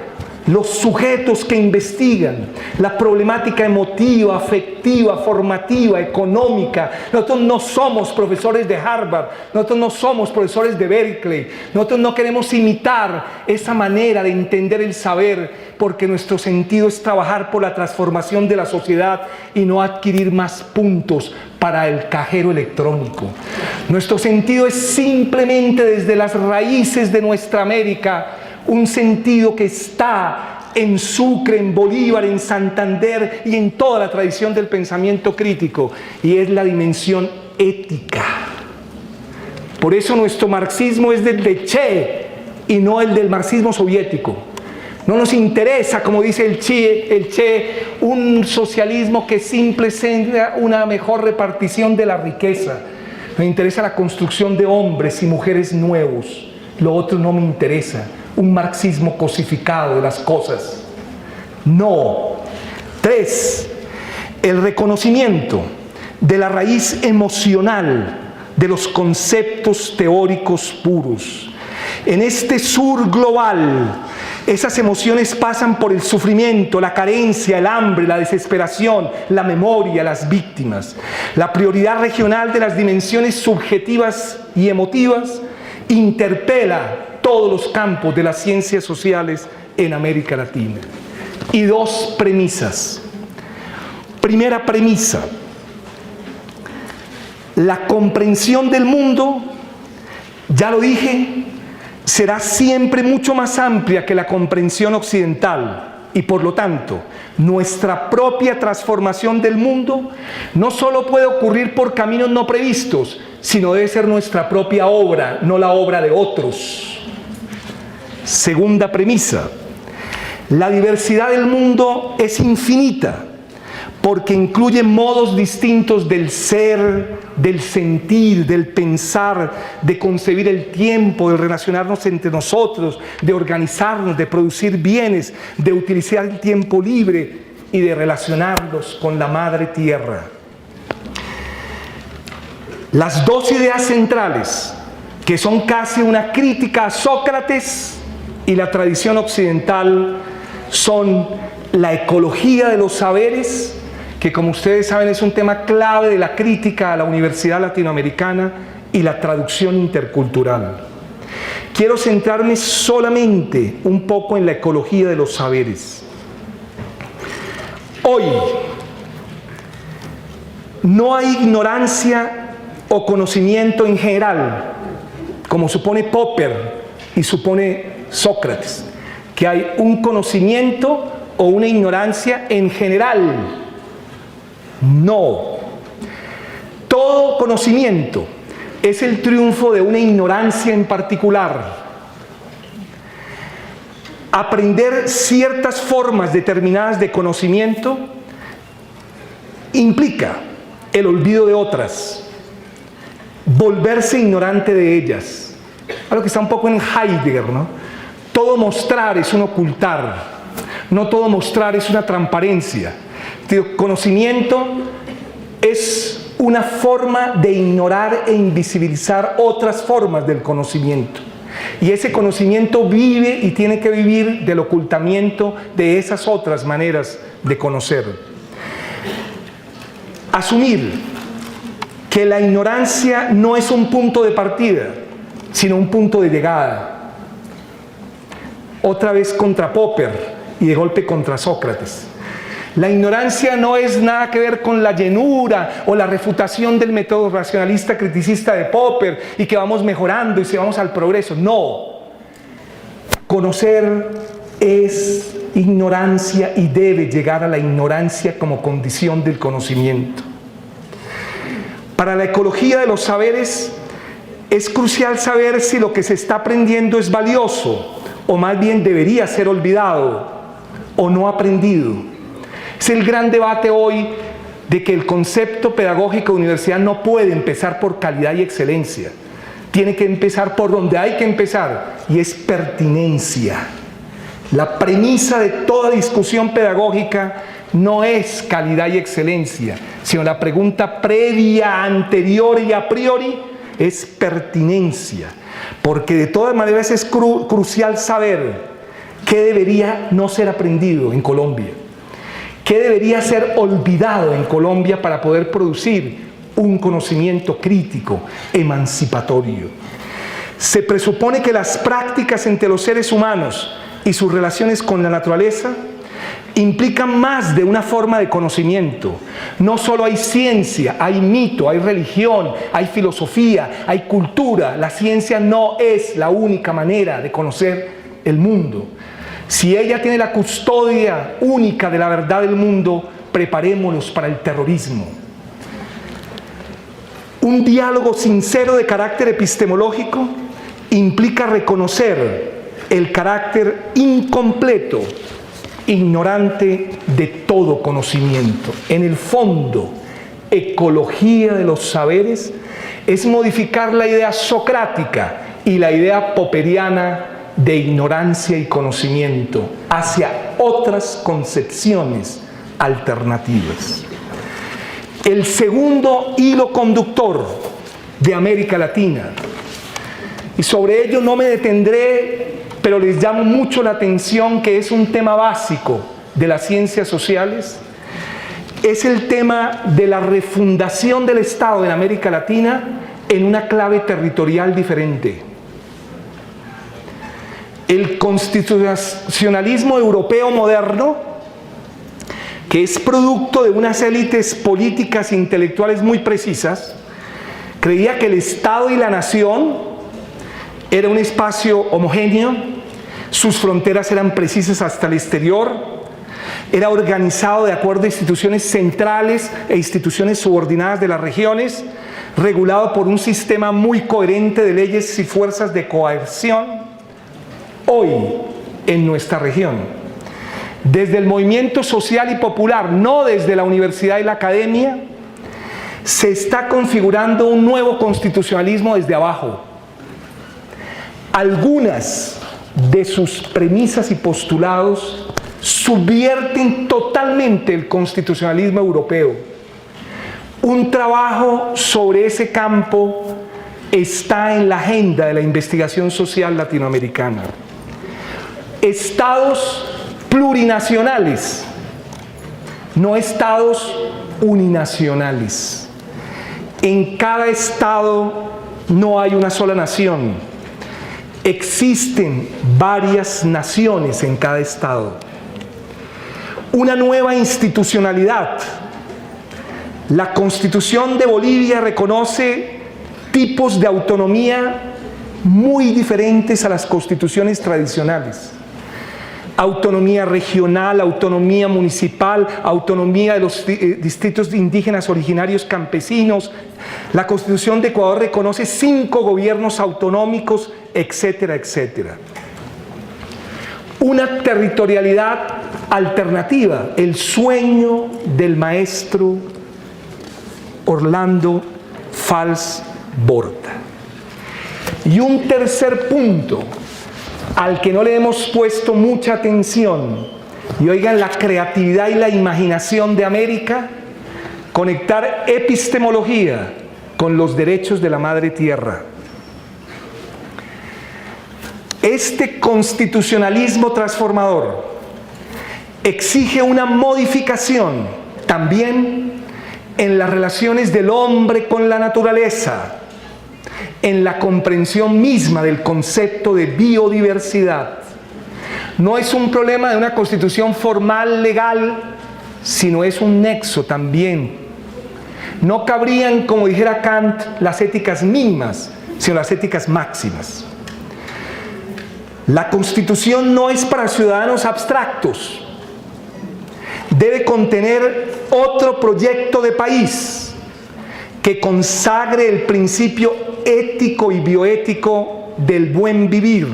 los sujetos que investigan, la problemática emotiva, afectiva, formativa, económica. Nosotros no somos profesores de Harvard, nosotros no somos profesores de Berkeley, nosotros no queremos imitar esa manera de entender el saber, porque nuestro sentido es trabajar por la transformación de la sociedad y no adquirir más puntos para el cajero electrónico. Nuestro sentido es simplemente desde las raíces de nuestra América, un sentido que está en Sucre, en Bolívar, en Santander y en toda la tradición del pensamiento crítico, y es la dimensión ética. Por eso nuestro marxismo es del de Che y no el del marxismo soviético. No nos interesa, como dice el Che, un socialismo que simple sea una mejor repartición de la riqueza. Me interesa la construcción de hombres y mujeres nuevos. Lo otro no me interesa. Un marxismo cosificado de las cosas. No. 3. El reconocimiento de la raíz emocional de los conceptos teóricos puros. En este sur global, esas emociones pasan por el sufrimiento, la carencia, el hambre, la desesperación, la memoria, las víctimas. La prioridad regional de las dimensiones subjetivas y emotivas interpela todos los campos de las ciencias sociales en América Latina. Y 2 premisas. Primera premisa: La comprensión del mundo, ya lo dije, será siempre mucho más amplia que la comprensión occidental. Y por lo tanto, nuestra propia transformación del mundo no solo puede ocurrir por caminos no previstos, sino debe ser nuestra propia obra, no la obra de otros. Segunda premisa: la diversidad del mundo es infinita, porque incluye modos distintos del ser, del sentir, del pensar, de concebir el tiempo, de relacionarnos entre nosotros, de organizarnos, de producir bienes, de utilizar el tiempo libre y de relacionarnos con la madre tierra. Las dos ideas centrales, que son casi una crítica a Sócrates y la tradición occidental, son la ecología de los saberes, que como ustedes saben es un tema clave de la crítica a la Universidad Latinoamericana, y la traducción intercultural. Quiero centrarme solamente un poco en la ecología de los saberes. Hoy no hay ignorancia o conocimiento en general, como supone Popper y supone Sócrates, que hay un conocimiento o una ignorancia en general. No. Todo conocimiento es el triunfo de una ignorancia en particular. Aprender ciertas formas determinadas de conocimiento implica el olvido de otras, volverse ignorante de ellas. Algo que está un poco en Heidegger, ¿no? Todo mostrar es un ocultar, no todo mostrar es una transparencia. Conocimiento es una forma de ignorar e invisibilizar otras formas del conocimiento. Y ese conocimiento vive y tiene que vivir del ocultamiento de esas otras maneras de conocer. Asumir que la ignorancia no es un punto de partida, sino un punto de llegada. Otra vez contra Popper y de golpe contra Sócrates. La ignorancia no es nada que ver con la llenura o la refutación del método racionalista criticista de Popper y que vamos mejorando y se vamos al progreso. No. Conocer es ignorancia y debe llegar a la ignorancia como condición del conocimiento. Para la ecología de los saberes es crucial saber si lo que se está aprendiendo es valioso o más bien debería ser olvidado o no aprendido. Es el gran debate hoy de que el concepto pedagógico de universidad no puede empezar por calidad y excelencia. Tiene que empezar por donde hay que empezar, y es pertinencia. La premisa de toda discusión pedagógica no es calidad y excelencia, sino la pregunta previa, anterior y a priori es pertinencia. Porque de todas maneras es crucial saber qué debería no ser aprendido en Colombia. ¿Qué debería ser olvidado en Colombia para poder producir un conocimiento crítico, emancipatorio? Se presupone que las prácticas entre los seres humanos y sus relaciones con la naturaleza implican más de una forma de conocimiento. No solo hay ciencia, hay mito, hay religión, hay filosofía, hay cultura. La ciencia no es la única manera de conocer el mundo. Si ella tiene la custodia única de la verdad del mundo, preparémonos para el terrorismo. Un diálogo sincero de carácter epistemológico implica reconocer el carácter incompleto, ignorante de todo conocimiento. En el fondo, ecología de los saberes es modificar la idea socrática y la idea popperiana de ignorancia y conocimiento hacia otras concepciones alternativas. El segundo hilo conductor de América Latina, y sobre ello no me detendré, pero les llamo mucho la atención que es un tema básico de las ciencias sociales, es el tema de la refundación del Estado en América Latina en una clave territorial diferente. El constitucionalismo europeo moderno, que es producto de unas élites políticas e intelectuales muy precisas, Creía que el Estado y la nación era un espacio homogéneo, sus fronteras eran precisas hasta el exterior, era organizado de acuerdo a instituciones centrales e instituciones subordinadas de las regiones, regulado por un sistema muy coherente de leyes y fuerzas de coerción. Hoy, en nuestra región, desde el movimiento social y popular, no desde la universidad y la academia, se está configurando un nuevo constitucionalismo desde abajo. Algunas de sus premisas y postulados subvierten totalmente el constitucionalismo europeo. Un trabajo sobre ese campo está en la agenda de la investigación social latinoamericana. Estados plurinacionales, no estados uninacionales. En cada estado no hay una sola nación. Existen varias naciones en cada estado. Una nueva institucionalidad. La Constitución de Bolivia reconoce tipos de autonomía muy diferentes a las constituciones tradicionales. Autonomía regional, autonomía municipal, autonomía de los distritos indígenas originarios campesinos. La Constitución de Ecuador reconoce 5 gobiernos autonómicos, etcétera, etcétera. Una territorialidad alternativa, el sueño del maestro Orlando Fals Borda. Y un tercer punto al que no le hemos puesto mucha atención, y oigan la creatividad y la imaginación de América, conectar epistemología con los derechos de la madre tierra. Este constitucionalismo transformador exige una modificación también en las relaciones del hombre con la naturaleza, en la comprensión misma del concepto de biodiversidad. No es un problema de una constitución formal, legal, sino es un nexo también. No cabrían, como dijera Kant, las éticas mínimas, sino las éticas máximas. La Constitución no es para ciudadanos abstractos. Debe contener otro proyecto de país que consagre el principio ético y bioético del buen vivir,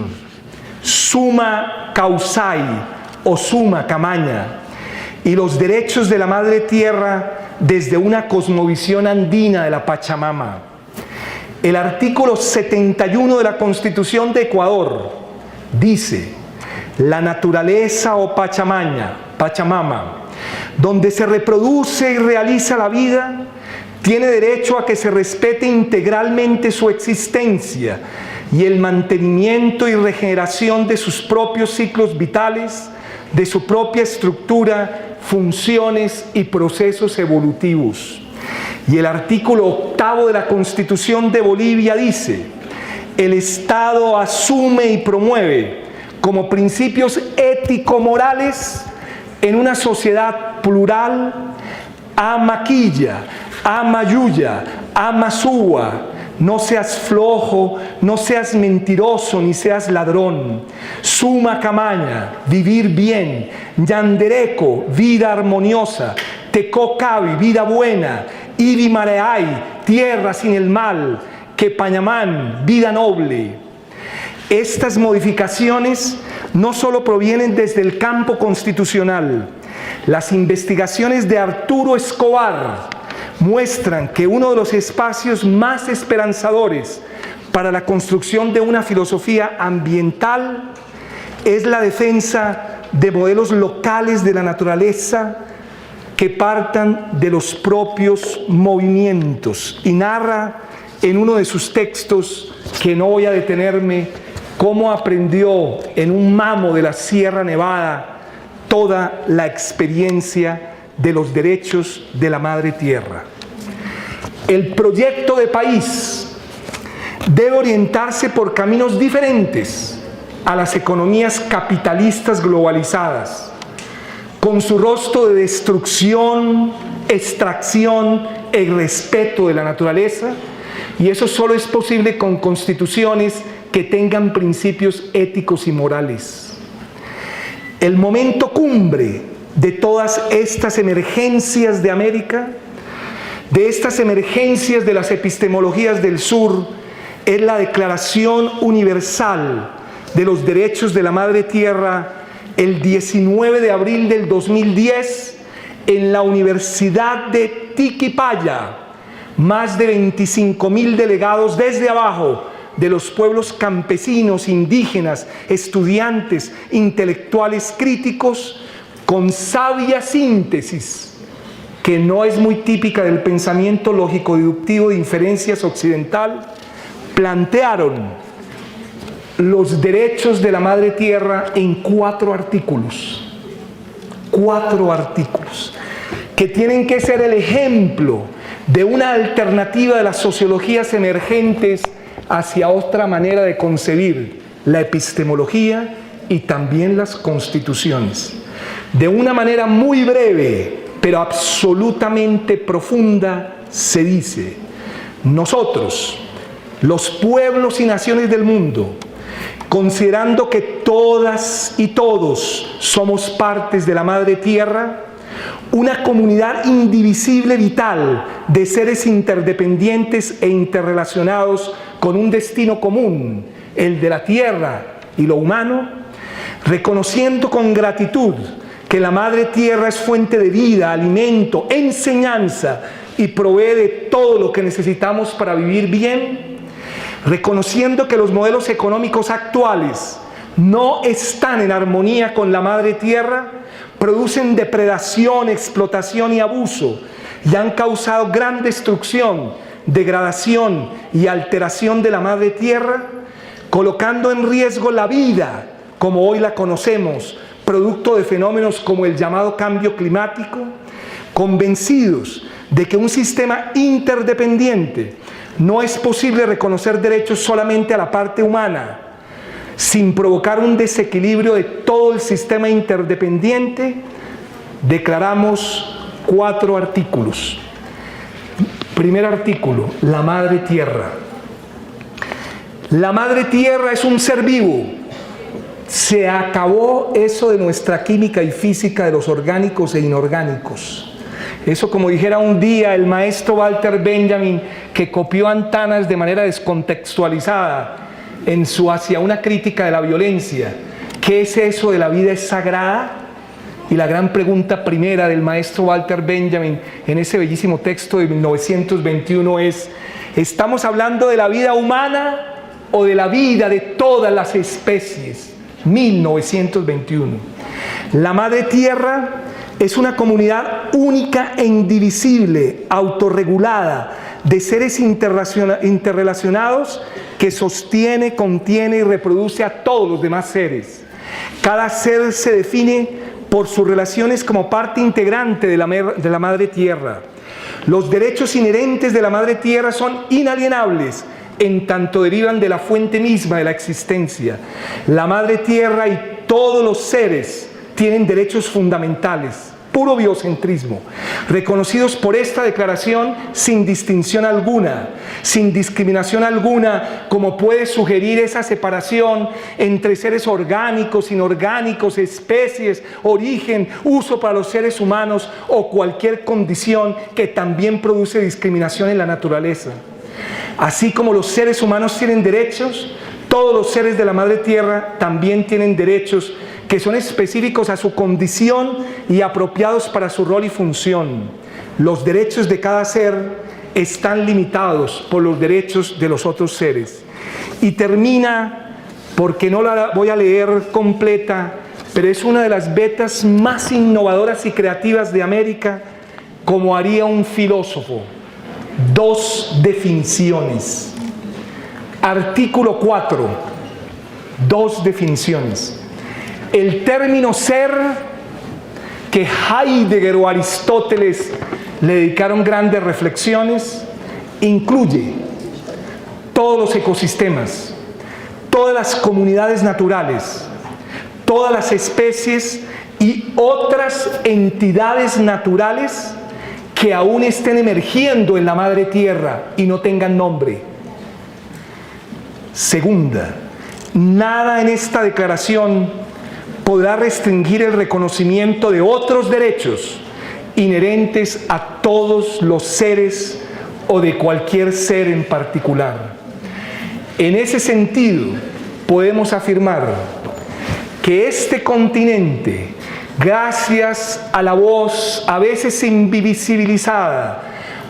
summa causai o summa camaña, y los derechos de la madre tierra desde una cosmovisión andina de la Pachamama. El artículo 71 de la Constitución de Ecuador dice: la naturaleza o Pachamama, donde se reproduce y realiza la vida, tiene derecho a que se respete integralmente su existencia y el mantenimiento y regeneración de sus propios ciclos vitales, de su propia estructura, funciones y procesos evolutivos. Y el artículo 8 de la Constitución de Bolivia dice: el Estado asume y promueve como principios ético-morales en una sociedad plural, amaquilla, amayuya, amasúa, no seas flojo, no seas mentiroso, ni seas ladrón. Suma camaña, vivir bien. Yandereco, vida armoniosa. Tecocabi, vida buena. Ibi mareay, tierra sin el mal. Quepañamán, vida noble. Estas modificaciones no solo provienen desde el campo constitucional. Las investigaciones de Arturo Escobar muestran que uno de los espacios más esperanzadores para la construcción de una filosofía ambiental es la defensa de modelos locales de la naturaleza que partan de los propios movimientos. Y narra en uno de sus textos, que no voy a detenerme, cómo aprendió en un mamo de la Sierra Nevada toda la experiencia de los derechos de la madre tierra. El proyecto de país debe orientarse por caminos diferentes a las economías capitalistas globalizadas, con su rostro de destrucción, extracción e irrespeto de la naturaleza, Y eso solo es posible con constituciones que tengan principios éticos y morales. El momento cumbre de todas estas emergencias de América, de estas emergencias de las epistemologías del sur, es la Declaración Universal de los Derechos de la Madre Tierra, el 19 de abril del 2010, en la Universidad de Tiquipaya. Más de 25.000 delegados desde abajo de los pueblos campesinos, indígenas, estudiantes, intelectuales críticos, con sabia síntesis, que no es muy típica del pensamiento lógico-deductivo de inferencias occidental, plantearon los derechos de la Madre Tierra en 4 artículos. 4 artículos que tienen que ser el ejemplo de una alternativa de las sociologías emergentes hacia otra manera de concebir la epistemología y también las constituciones. De una manera muy breve, pero absolutamente profunda, se dice: nosotros, los pueblos y naciones del mundo, considerando que todas y todos somos partes de la Madre Tierra, una comunidad indivisible vital de seres interdependientes e interrelacionados con un destino común, el de la tierra y lo humano, reconociendo con gratitud que la Madre Tierra es fuente de vida, alimento, enseñanza y provee de todo lo que necesitamos para vivir bien, reconociendo que los modelos económicos actuales no están en armonía con la Madre Tierra, producen depredación, explotación y abuso, y han causado gran destrucción, degradación y alteración de la Madre Tierra, colocando en riesgo la vida como hoy la conocemos, producto de fenómenos como el llamado cambio climático, convencidos de que un sistema interdependiente no es posible reconocer derechos solamente a la parte humana, sin provocar un desequilibrio de todo el sistema interdependiente, declaramos 4 artículos. Primer artículo: la Madre Tierra. La Madre Tierra es un ser vivo. Se acabó eso de nuestra química y física de los orgánicos e inorgánicos. Eso, como dijera un día el maestro Walter Benjamin, que copió Antanas de manera descontextualizada en su Hacia una crítica de la violencia. ¿Qué es eso de la vida es sagrada? Y la gran pregunta primera del maestro Walter Benjamin en ese bellísimo texto de 1921 es: ¿estamos hablando de la vida humana o de la vida de todas las especies? 1921. La Madre Tierra es una comunidad única e indivisible, autorregulada, de seres interrelacionados que sostiene, contiene y reproduce a todos los demás seres. Cada ser se define por sus relaciones como parte integrante de la Madre Tierra. Los derechos inherentes de la Madre Tierra son inalienables, en tanto derivan de la fuente misma de la existencia. La Madre Tierra y todos los seres tienen derechos fundamentales, puro biocentrismo, reconocidos por esta declaración sin distinción alguna, sin discriminación alguna, como puede sugerir esa separación entre seres orgánicos, inorgánicos, especies, origen, uso para los seres humanos o cualquier condición que también produce discriminación en la naturaleza. Así como los seres humanos tienen derechos, todos los seres de la Madre Tierra también tienen derechos que son específicos a su condición y apropiados para su rol y función. Los derechos de cada ser están limitados por los derechos de los otros seres. Y termina, porque no la voy a leer completa, pero es una de las vetas más innovadoras y creativas de América, como haría un filósofo. 2 definiciones. Artículo 4. 2 definiciones. El término ser, que Heidegger o Aristóteles le dedicaron grandes reflexiones, incluye todos los ecosistemas, todas las comunidades naturales, todas las especies y otras entidades naturales que aún estén emergiendo en la madre tierra y no tengan nombre. Segunda, nada en esta declaración podrá restringir el reconocimiento de otros derechos inherentes a todos los seres o de cualquier ser en particular. En ese sentido, podemos afirmar que este continente, gracias a la voz a veces invisibilizada,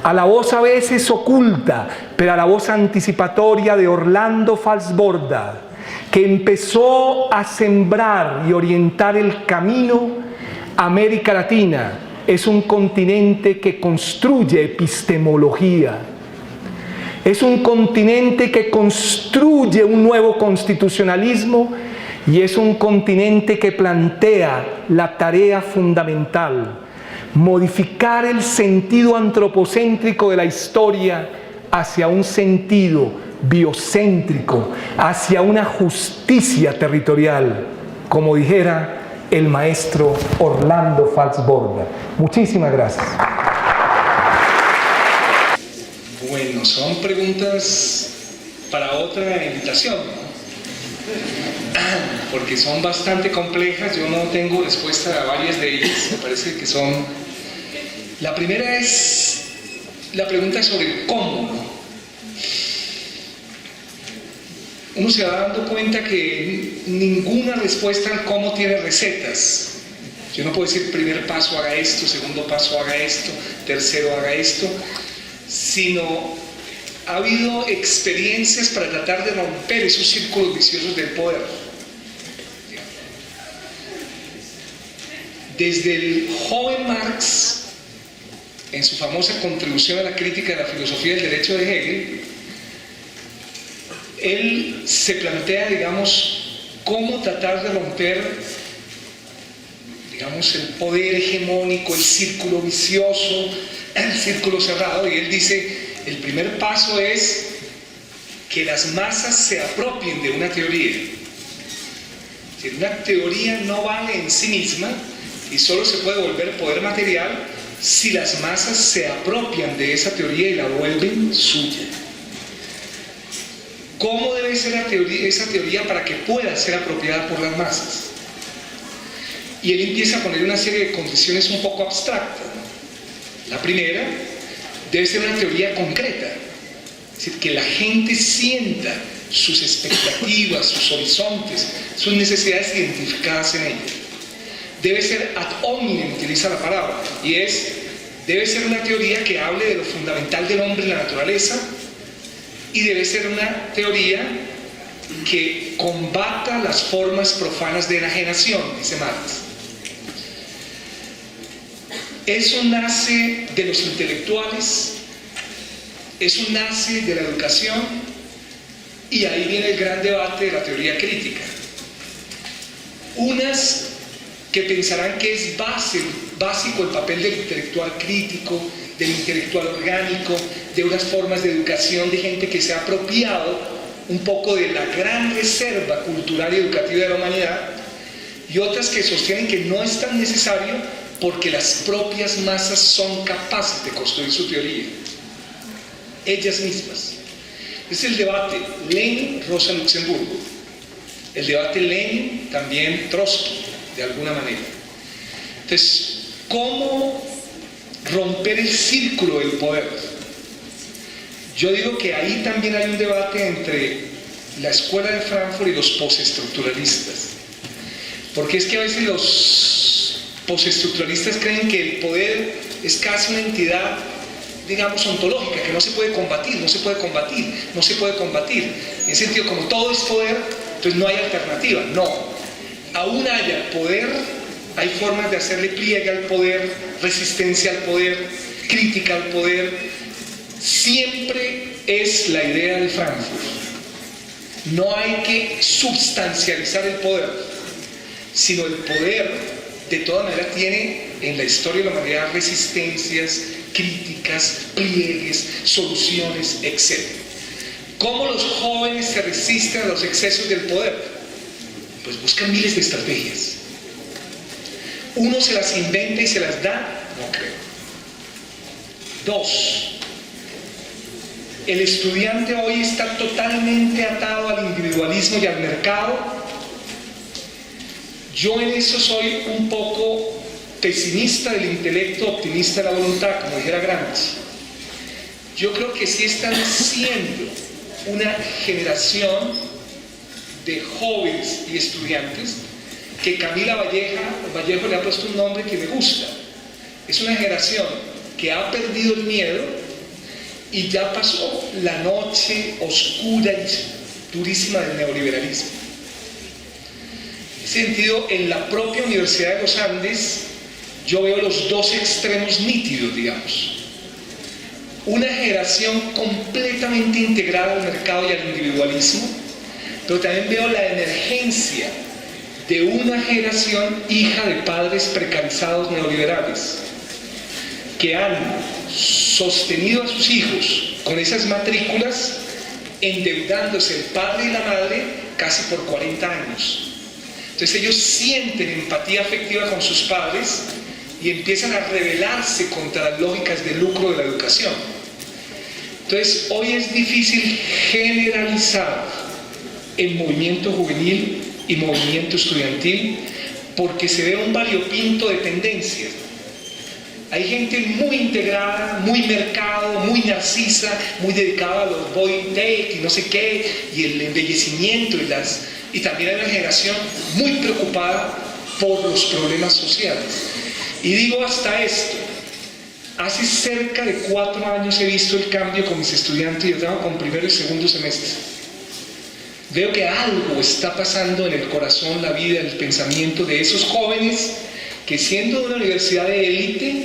a la voz a veces oculta, pero a la voz anticipatoria de Orlando Falsborda, que empezó a sembrar y orientar el camino a América Latina, es un continente que construye epistemología. Es un continente que construye un nuevo constitucionalismo y es un continente que plantea la tarea fundamental: modificar el sentido antropocéntrico de la historia hacia un sentido biocéntrico, hacia una justicia territorial, como dijera el maestro Orlando Falsborda. Muchísimas gracias. Bueno, son preguntas para otra invitación, ¿no? Porque son bastante complejas. Yo no tengo respuesta a varias de ellas. Me parece que son... La primera es la pregunta sobre el cómo, ¿no? Uno se va dando cuenta que ninguna respuesta al cómo tiene recetas. Yo no puedo decir primer paso haga esto, segundo paso haga esto, tercero haga esto, sino ha habido experiencias para tratar de romper esos círculos viciosos del poder. Desde el joven Marx, en su famosa contribución a la crítica de la filosofía del derecho de Hegel, él se plantea, digamos, cómo tratar de romper, digamos, el poder hegemónico, el círculo vicioso, el círculo cerrado, y él dice, el primer paso es que las masas se apropien de una teoría. Si una teoría no vale en sí misma y solo se puede volver poder material si las masas se apropian de esa teoría y la vuelven suya. ¿Cómo debe ser esa teoría para que pueda ser apropiada por las masas? Y él empieza a poner una serie de condiciones un poco abstractas. La primera, debe ser una teoría concreta, es decir, que la gente sienta sus expectativas, sus horizontes, sus necesidades identificadas en ella. Debe ser ad hominem, utiliza la palabra, y debe ser una teoría que hable de lo fundamental del hombre en la naturaleza, y debe ser una teoría que combata las formas profanas de enajenación, dice Marx. Eso nace de los intelectuales, eso nace de la educación, y ahí viene el gran debate de la teoría crítica. Unas que pensarán que es básico el papel del intelectual crítico, del intelectual orgánico, de unas formas de educación de gente que se ha apropiado un poco de la gran reserva cultural y educativa de la humanidad, y otras que sostienen que no es tan necesario porque las propias masas son capaces de construir su teoría, ellas mismas. Es el debate Lenin-Rosa Luxemburgo, el debate Lenin también Trotsky, de alguna manera. Entonces, ¿cómo romper el círculo del poder? Yo digo que ahí también hay un debate entre la escuela de Frankfurt y los postestructuralistas, porque es que a veces los postestructuralistas creen que el poder es casi una entidad, digamos, ontológica, que no se puede combatir. En ese sentido, como todo es poder, pues no hay alternativa. No, aún haya poder, hay formas de hacerle pliegue al poder, resistencia al poder, crítica al poder. Siempre es la idea de Frankfurt. No hay que substancializar el poder, sino el poder de todas maneras tiene en la historia de la humanidad resistencias, críticas, pliegues, soluciones, etc. ¿Cómo los jóvenes se resisten a los excesos del poder? Pues buscan miles de estrategias. ¿Uno se las inventa y se las da? No creo. Dos, el estudiante hoy está totalmente atado al individualismo y al mercado. Yo en eso soy un poco pesimista del intelecto, optimista de la voluntad, como dijera Gramsci. Yo creo que sí están siendo una generación de jóvenes y estudiantes que Camila Vallejo le ha puesto un nombre que me gusta. Es una generación que ha perdido el miedo y ya pasó la noche oscura y durísima del neoliberalismo. En ese sentido, en la propia Universidad de los Andes, yo veo los dos extremos nítidos, digamos. Una generación completamente integrada al mercado y al individualismo, pero también veo la emergencia de una generación hija de padres precarizados neoliberales, que han sostenido a sus hijos con esas matrículas, endeudándose el padre y la madre casi por 40 años. Entonces ellos sienten empatía afectiva con sus padres y empiezan a rebelarse contra las lógicas de lucro de la educación. Entonces hoy es difícil generalizar el movimiento juvenil y movimiento estudiantil porque se ve un variopinto de tendencias. Hay gente muy integrada, muy mercado, muy narcisa, muy dedicada a los boy date y no sé qué, y el embellecimiento y también hay una generación muy preocupada por los problemas sociales. Y digo hasta esto, hace cerca de 4 años he visto el cambio con mis estudiantes, yo trabajo con primero y segundo semestre. Veo que algo está pasando en el corazón, la vida, el pensamiento de esos jóvenes que siendo de una universidad de élite,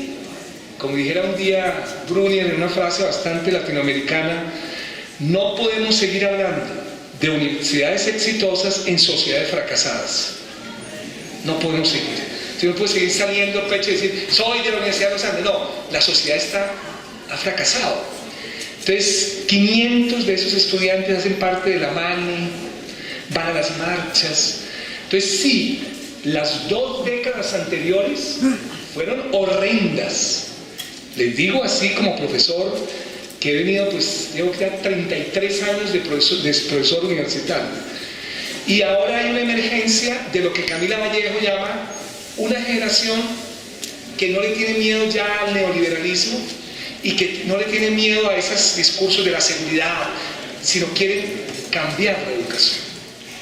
como dijera un día Brunier en una frase bastante latinoamericana, no podemos seguir hablando de universidades exitosas en sociedades fracasadas. No podemos seguir. Si no puede seguir saliendo al pecho y decir, soy de la Universidad de los Andes. No, la sociedad ha fracasado. Entonces, 500 de esos estudiantes hacen parte de la MANI, van a las marchas. Entonces, sí, las 2 décadas anteriores fueron horrendas. Les digo así como profesor, que he venido, pues, llevo ya 33 años de profesor universitario. Y ahora hay una emergencia de lo que Camila Vallejo llama una generación que no le tiene miedo ya al neoliberalismo y que no le tiene miedo a esos discursos de la seguridad, sino quieren cambiar la educación.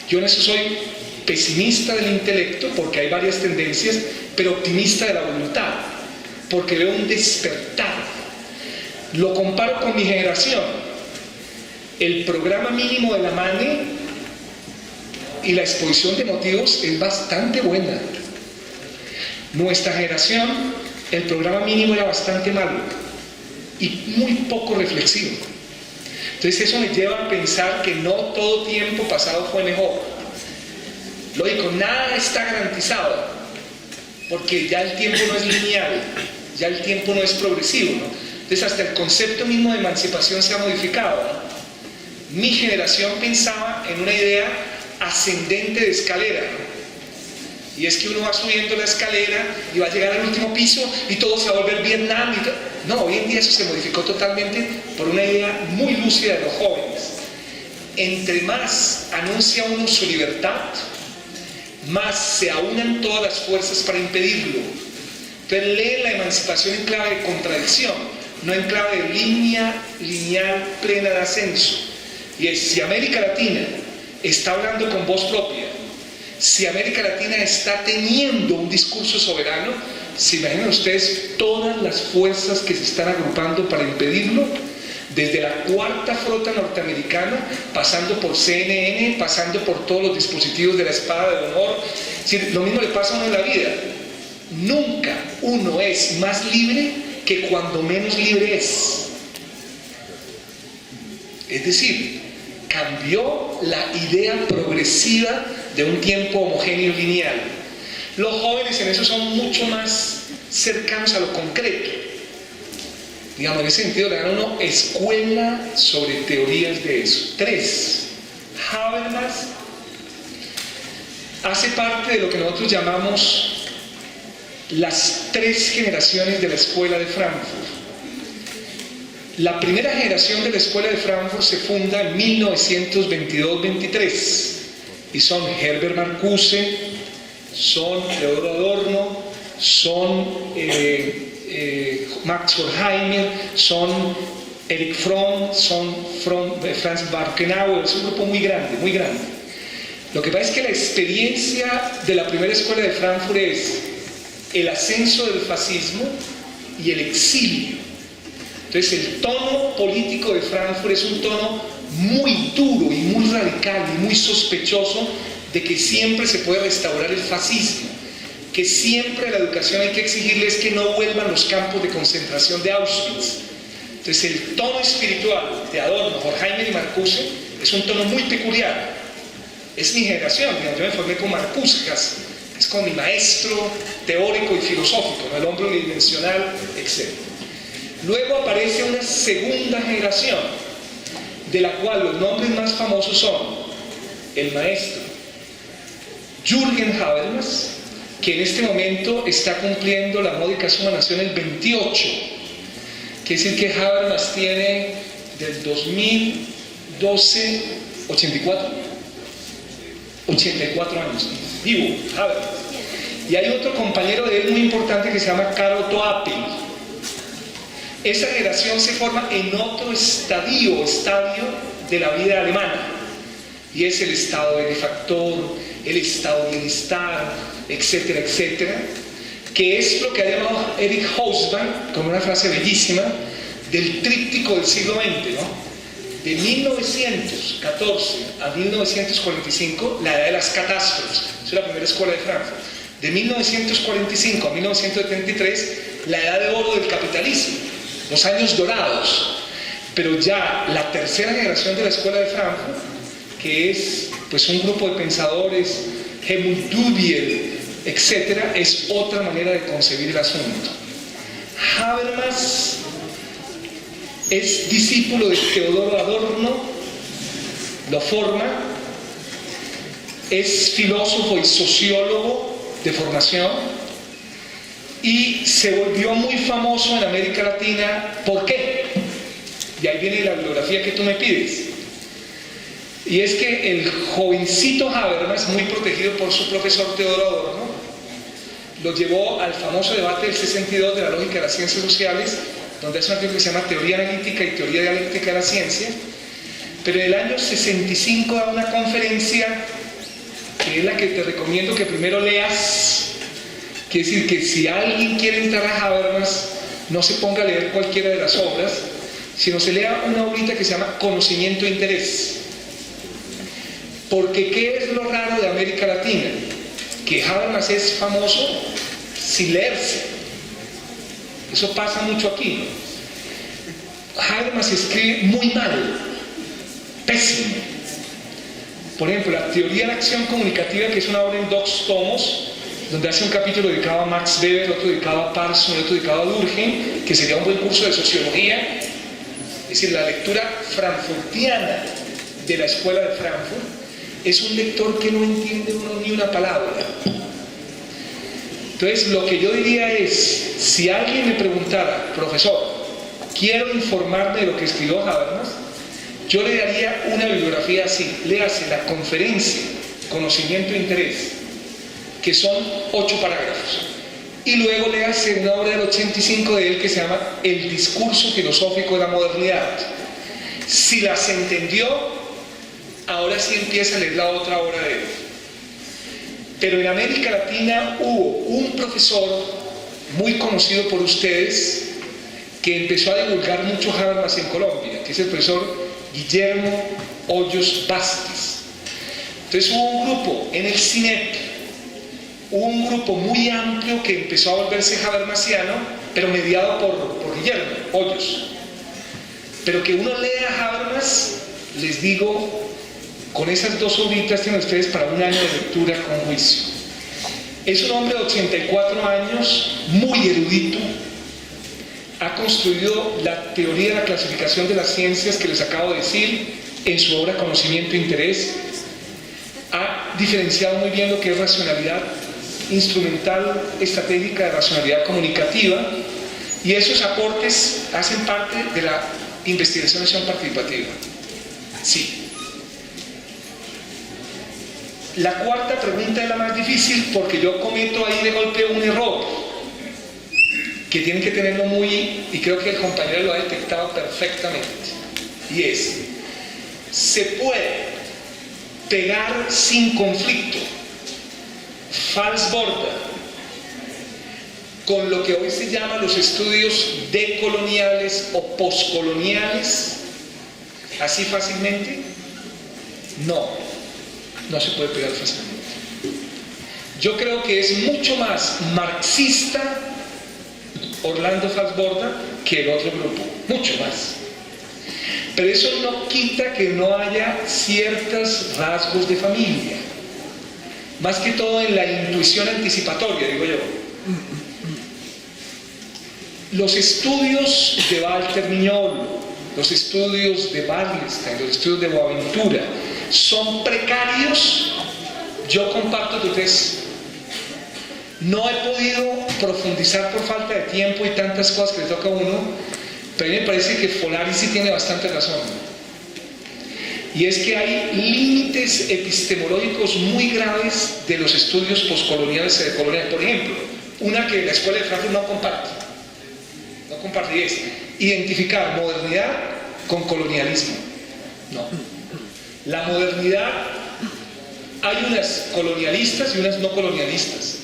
Yo en eso soy pesimista del intelecto porque hay varias tendencias, pero optimista de la voluntad, porque veo un despertar. Lo comparo con mi generación. El programa mínimo de la MANE y la exposición de motivos es bastante buena. Nuestra generación, el programa mínimo era bastante malo y muy poco reflexivo. Entonces eso me lleva a pensar que no todo tiempo pasado fue mejor. Lógico, nada está garantizado, porque ya el tiempo no es lineal, ya el tiempo no es progresivo, ¿no? Entonces hasta el concepto mismo de emancipación se ha modificado, ¿no? Mi generación pensaba en una idea ascendente de escalera, ¿no? Y es que uno va subiendo la escalera y va a llegar al último piso y todo se va a volver Vietnam y todo. No, hoy en día eso se modificó totalmente por una idea muy lúcida de los jóvenes. Entre más anuncia uno su libertad, más se aunan todas las fuerzas para impedirlo. Entonces leen la emancipación en clave de contradicción, no en clave de línea lineal plena de ascenso. Y es, si América Latina está hablando con voz propia, si América Latina está teniendo un discurso soberano, se imaginan ustedes todas las fuerzas que se están agrupando para impedirlo, desde la cuarta flota norteamericana, pasando por CNN, pasando por todos los dispositivos de la espada de honor. Es decir, lo mismo le pasa a uno en la vida. Nunca uno es más libre que cuando menos libre es. Es decir, cambió la idea progresiva de un tiempo homogéneo y lineal. Los jóvenes en eso son mucho más cercanos a lo concreto. Digamos, en ese sentido le dan a uno escuela sobre teorías de eso. 3. Habermas hace parte de lo que nosotros llamamos las 3 generaciones de la escuela de Frankfurt. La primera generación de la Escuela de Frankfurt se funda en 1922-23 y son Herbert Marcuse, son Theodor Adorno, son Max Horkheimer, son Erich Fromm, son Franz Barkenauer. Es un grupo muy grande, muy grande. Lo que pasa es que la experiencia de la primera Escuela de Frankfurt es el ascenso del fascismo y el exilio. Entonces el tono político de Frankfurt es un tono muy duro y muy radical y muy sospechoso de que siempre se puede restaurar el fascismo, que siempre a la educación hay que exigirles que no vuelvan los campos de concentración de Auschwitz. Entonces el tono espiritual de Adorno, Horkheimer y Marcuse es un tono muy peculiar. Es mi generación, yo me formé con Marcuse casi. Es como mi maestro teórico y filosófico, ¿no? El hombre unidimensional, etc. Luego aparece una segunda generación, de la cual los nombres más famosos son el maestro Jürgen Habermas, que en este momento está cumpliendo la módica suma nación el 28. Quiere decir que Habermas tiene del 2012, 84 años, vivo, Habermas. Y hay otro compañero de él muy importante que se llama Karl Otto Appel. Esa generación se forma en otro estadio de la vida alemana, y es el estado benefactor, el estado de bienestar, etcétera, etcétera, que es lo que ha llamado Erich Hobsbawm, con una frase bellísima, del tríptico del siglo XX, ¿no? De 1914 a 1945, la edad de las catástrofes, es la primera escuela de Frankfurt. De 1945 a 1973, la edad de oro del capitalismo, los años dorados. Pero ya la tercera generación de la escuela de Frankfurt, que es pues un grupo de pensadores, Helmut Dubiel, etcétera, es otra manera de concebir el asunto. Habermas es discípulo de Teodoro Adorno, lo forma, es filósofo y sociólogo de formación y se volvió muy famoso en América Latina. ¿Por qué? Y ahí viene la bibliografía que tú me pides. Y es que el jovencito Habermas, muy protegido por su profesor Teodoro Adorno, lo llevó al famoso debate del 62 de la lógica de las ciencias sociales, donde es un artículo que se llama Teoría Analítica y Teoría Dialéctica de la Ciencia. Pero en el año 65 da una conferencia, que es la que te recomiendo que primero leas. Quiere decir que si alguien quiere entrar a Habermas, no se ponga a leer cualquiera de las obras, sino se lea una obrita que se llama Conocimiento e Interés. Porque ¿qué es lo raro de América Latina? Que Habermas es famoso sin leerse. Eso pasa mucho aquí, ¿no? Habermas escribe muy mal, pésimo. Por ejemplo, la teoría de la acción comunicativa, que es una obra en 2 tomos, donde hace un capítulo dedicado a Max Weber, otro dedicado a Parson y otro dedicado a Durkheim, que sería un buen curso de sociología. Es decir, la lectura frankfurtiana de la escuela de Frankfurt es un lector que no entiende uno ni una palabra. Entonces, lo que yo diría es, si alguien me preguntara, profesor, quiero informarme de lo que escribió Habermas, yo le daría una bibliografía así. Léase la conferencia Conocimiento e Interés, que son 8 parágrafos. Y luego léase una obra del 85 de él que se llama El discurso filosófico de la modernidad. Si las entendió, ahora sí empieza a leer la otra obra de él. Pero en América Latina hubo un profesor muy conocido por ustedes que empezó a divulgar mucho Habermas en Colombia, que es el profesor Guillermo Hoyos Bastis. Entonces hubo un grupo en el CINEP, hubo un grupo muy amplio que empezó a volverse habermasiano, pero mediado por Guillermo Hoyos. Pero que uno lea a Habermas, les digo, con esas 2 obritas tienen ustedes para un año de lectura con juicio. Es un hombre de 84 años, muy erudito, ha construido la teoría de la clasificación de las ciencias que les acabo de decir en su obra Conocimiento e Interés, ha diferenciado muy bien lo que es racionalidad instrumental estratégica de racionalidad comunicativa, y esos aportes hacen parte de la investigación de acción participativa? Sí. La cuarta pregunta es la más difícil porque yo cometo ahí de golpe un error que tienen que tenerlo muy, y creo que el compañero lo ha detectado perfectamente, y es: ¿se puede pegar sin conflicto Falsborda con lo que hoy se llama los estudios decoloniales o poscoloniales así fácilmente? No se puede pegar fácilmente. Yo creo que es mucho más marxista Orlando Falsborda que el otro grupo, mucho más. Pero eso no quita que no haya ciertos rasgos de familia, más que todo en la intuición anticipatoria, digo yo. Los estudios de Walter Mignolo, los estudios de Wallerstein, los estudios de Boaventura son precarios. Yo comparto tu tesis. No he podido profundizar por falta de tiempo y tantas cosas que le toca a uno, pero a mí me parece que Folari sí tiene bastante razón. Y es que hay límites epistemológicos muy graves de los estudios poscoloniales y decoloniales. Por ejemplo, una que la Escuela de Frankfurt no comparte, y es identificar modernidad con colonialismo. No. La modernidad, hay unas colonialistas y unas no colonialistas.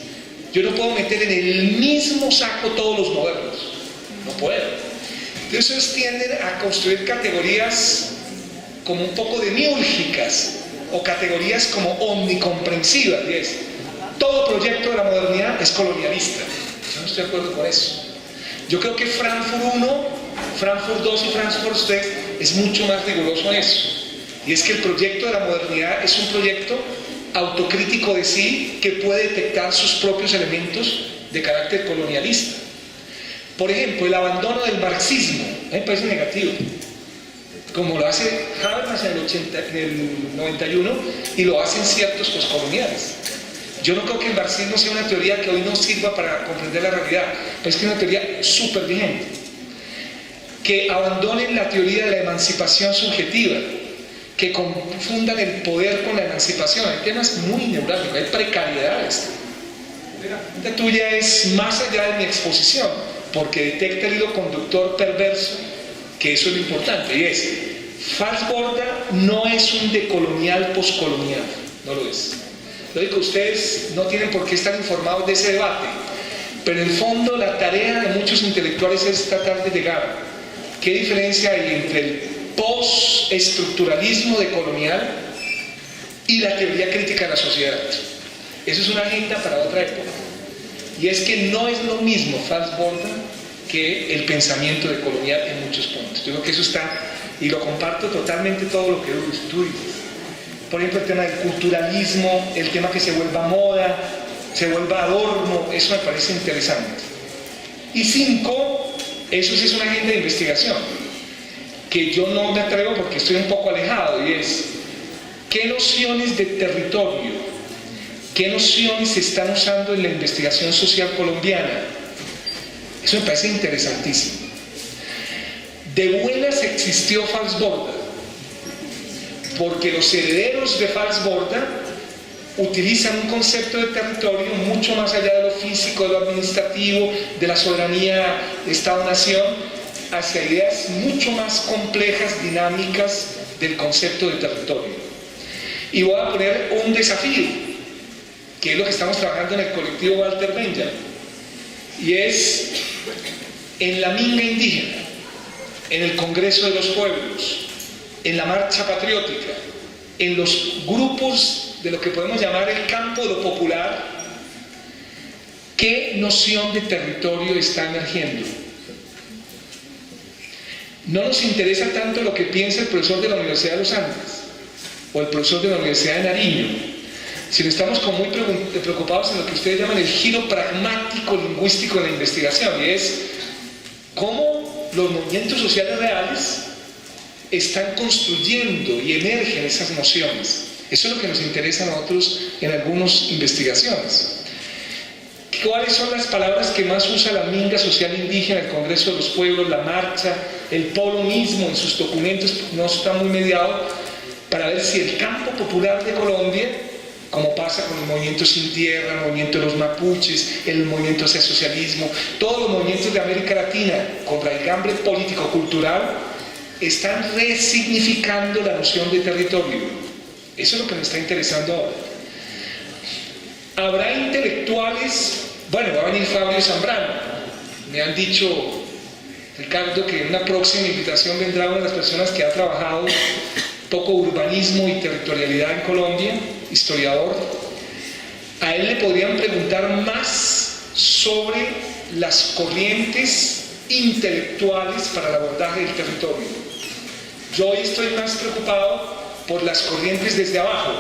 Yo no puedo meter en el mismo saco todos los modernos. No puedo. Entonces tienden a construir categorías como un poco demiúrgicas o categorías como omnicomprensivas. Y es: todo proyecto de la modernidad es colonialista. Yo no estoy de acuerdo con eso. Yo creo que Frankfurt 1, Frankfurt 2 y Frankfurt 3 es mucho más riguroso en eso. Y es que el proyecto de la modernidad es un proyecto autocrítico de sí que puede detectar sus propios elementos de carácter colonialista. Por ejemplo, el abandono del marxismo me parece negativo, como lo hace Habermas en el 91 y lo hacen ciertos postcoloniales. Yo no creo que el marxismo sea una teoría que hoy nos sirva para comprender la realidad, pero es que es una teoría súper vigente. Que abandonen la teoría de la emancipación subjetiva, que confundan el poder con la emancipación. El tema es muy neurálgico, hay precariedades. La tuya es más allá de mi exposición, porque detecta el hilo conductor perverso, que eso es lo importante, y es: Falsborda no es un decolonial poscolonial, no lo es. Lo digo, ustedes no tienen por qué estar informados de ese debate, pero en el fondo la tarea de muchos intelectuales es tratar de llegar. ¿Qué diferencia hay entre el postestructuralismo decolonial y la teoría crítica de la sociedad? Eso es una agenda para otra época. Y es que no es lo mismo Falsborda que el pensamiento decolonial en muchos puntos. Yo creo que eso está, y lo comparto totalmente todo lo que los estudios. Por ejemplo, el tema del culturalismo, el tema que se vuelva moda, se vuelva adorno, eso me parece interesante. Y 5, eso sí es una agenda de investigación, que yo no me atrevo porque estoy un poco alejado, y es: ¿qué nociones de territorio, qué nociones se están usando en la investigación social colombiana? Eso me parece interesantísimo. De buenas existió Falsborda, porque los herederos de Falsborda utilizan un concepto de territorio mucho más allá de lo físico, de lo administrativo, de la soberanía de Estado-Nación, hacia ideas mucho más complejas, dinámicas del concepto de territorio. Y voy a poner un desafío, que es lo que estamos trabajando en el colectivo Walter Benjamin, y es en la minga indígena, en el Congreso de los Pueblos, en la marcha patriótica, en los grupos de lo que podemos llamar el campo de lo popular, ¿qué noción de territorio está emergiendo? No nos interesa tanto lo que piensa el profesor de la Universidad de los Andes o el profesor de la Universidad de Nariño, sino estamos como muy preocupados en lo que ustedes llaman el giro pragmático lingüístico de la investigación, y es cómo los movimientos sociales reales están construyendo y emergen esas nociones. Eso es lo que nos interesa a nosotros en algunas investigaciones. ¿Cuáles son las palabras que más usa la minga social indígena, el Congreso de los Pueblos, la marcha, el Polo mismo en sus documentos no está muy mediado para ver si el campo popular de Colombia, como pasa con el movimiento Sin Tierra, el movimiento de los mapuches, el movimiento hacia el socialismo, todos los movimientos de América Latina con raigambre político-cultural, están resignificando la noción de territorio. Eso es lo que me está interesando ahora. Habrá intelectuales, bueno, va a venir Fabio Zambrano. Me han dicho, Ricardo, que en una próxima invitación vendrá una de las personas que ha trabajado poco urbanismo y territorialidad en Colombia, historiador. A él le podrían preguntar más sobre las corrientes intelectuales para el abordaje del territorio. Yo hoy estoy más preocupado por las corrientes desde abajo,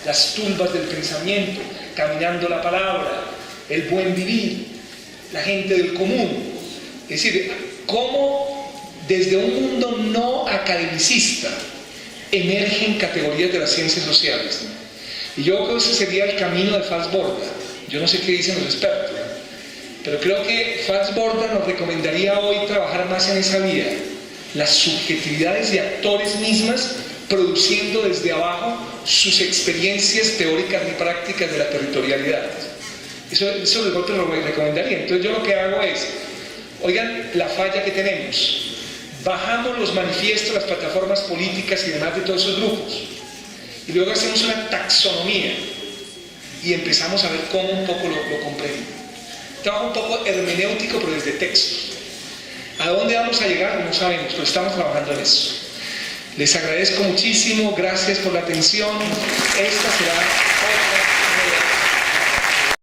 las tumbas del pensamiento, caminando la palabra, el buen vivir, la gente del común. Es decir, cómo desde un mundo no academicista emergen categorías de las ciencias sociales, ¿no? Y yo creo que ese sería el camino de Fassborda. Yo no sé qué dicen los expertos, ¿no? Pero creo que Fassborda nos recomendaría hoy trabajar más en esa vía, las subjetividades de actores mismas produciendo desde abajo sus experiencias teóricas y prácticas de la territorialidad. Eso de golpe lo recomendaría. Entonces yo lo que hago es, oigan la falla que tenemos, bajamos los manifiestos, las plataformas políticas y demás de todos esos grupos, y luego hacemos una taxonomía y empezamos a ver cómo un poco lo comprendo. Trabajo un poco hermenéutico, pero desde textos. ¿A dónde vamos a llegar? No sabemos, pero estamos trabajando en eso. Les agradezco muchísimo, gracias por la atención. Esta será otra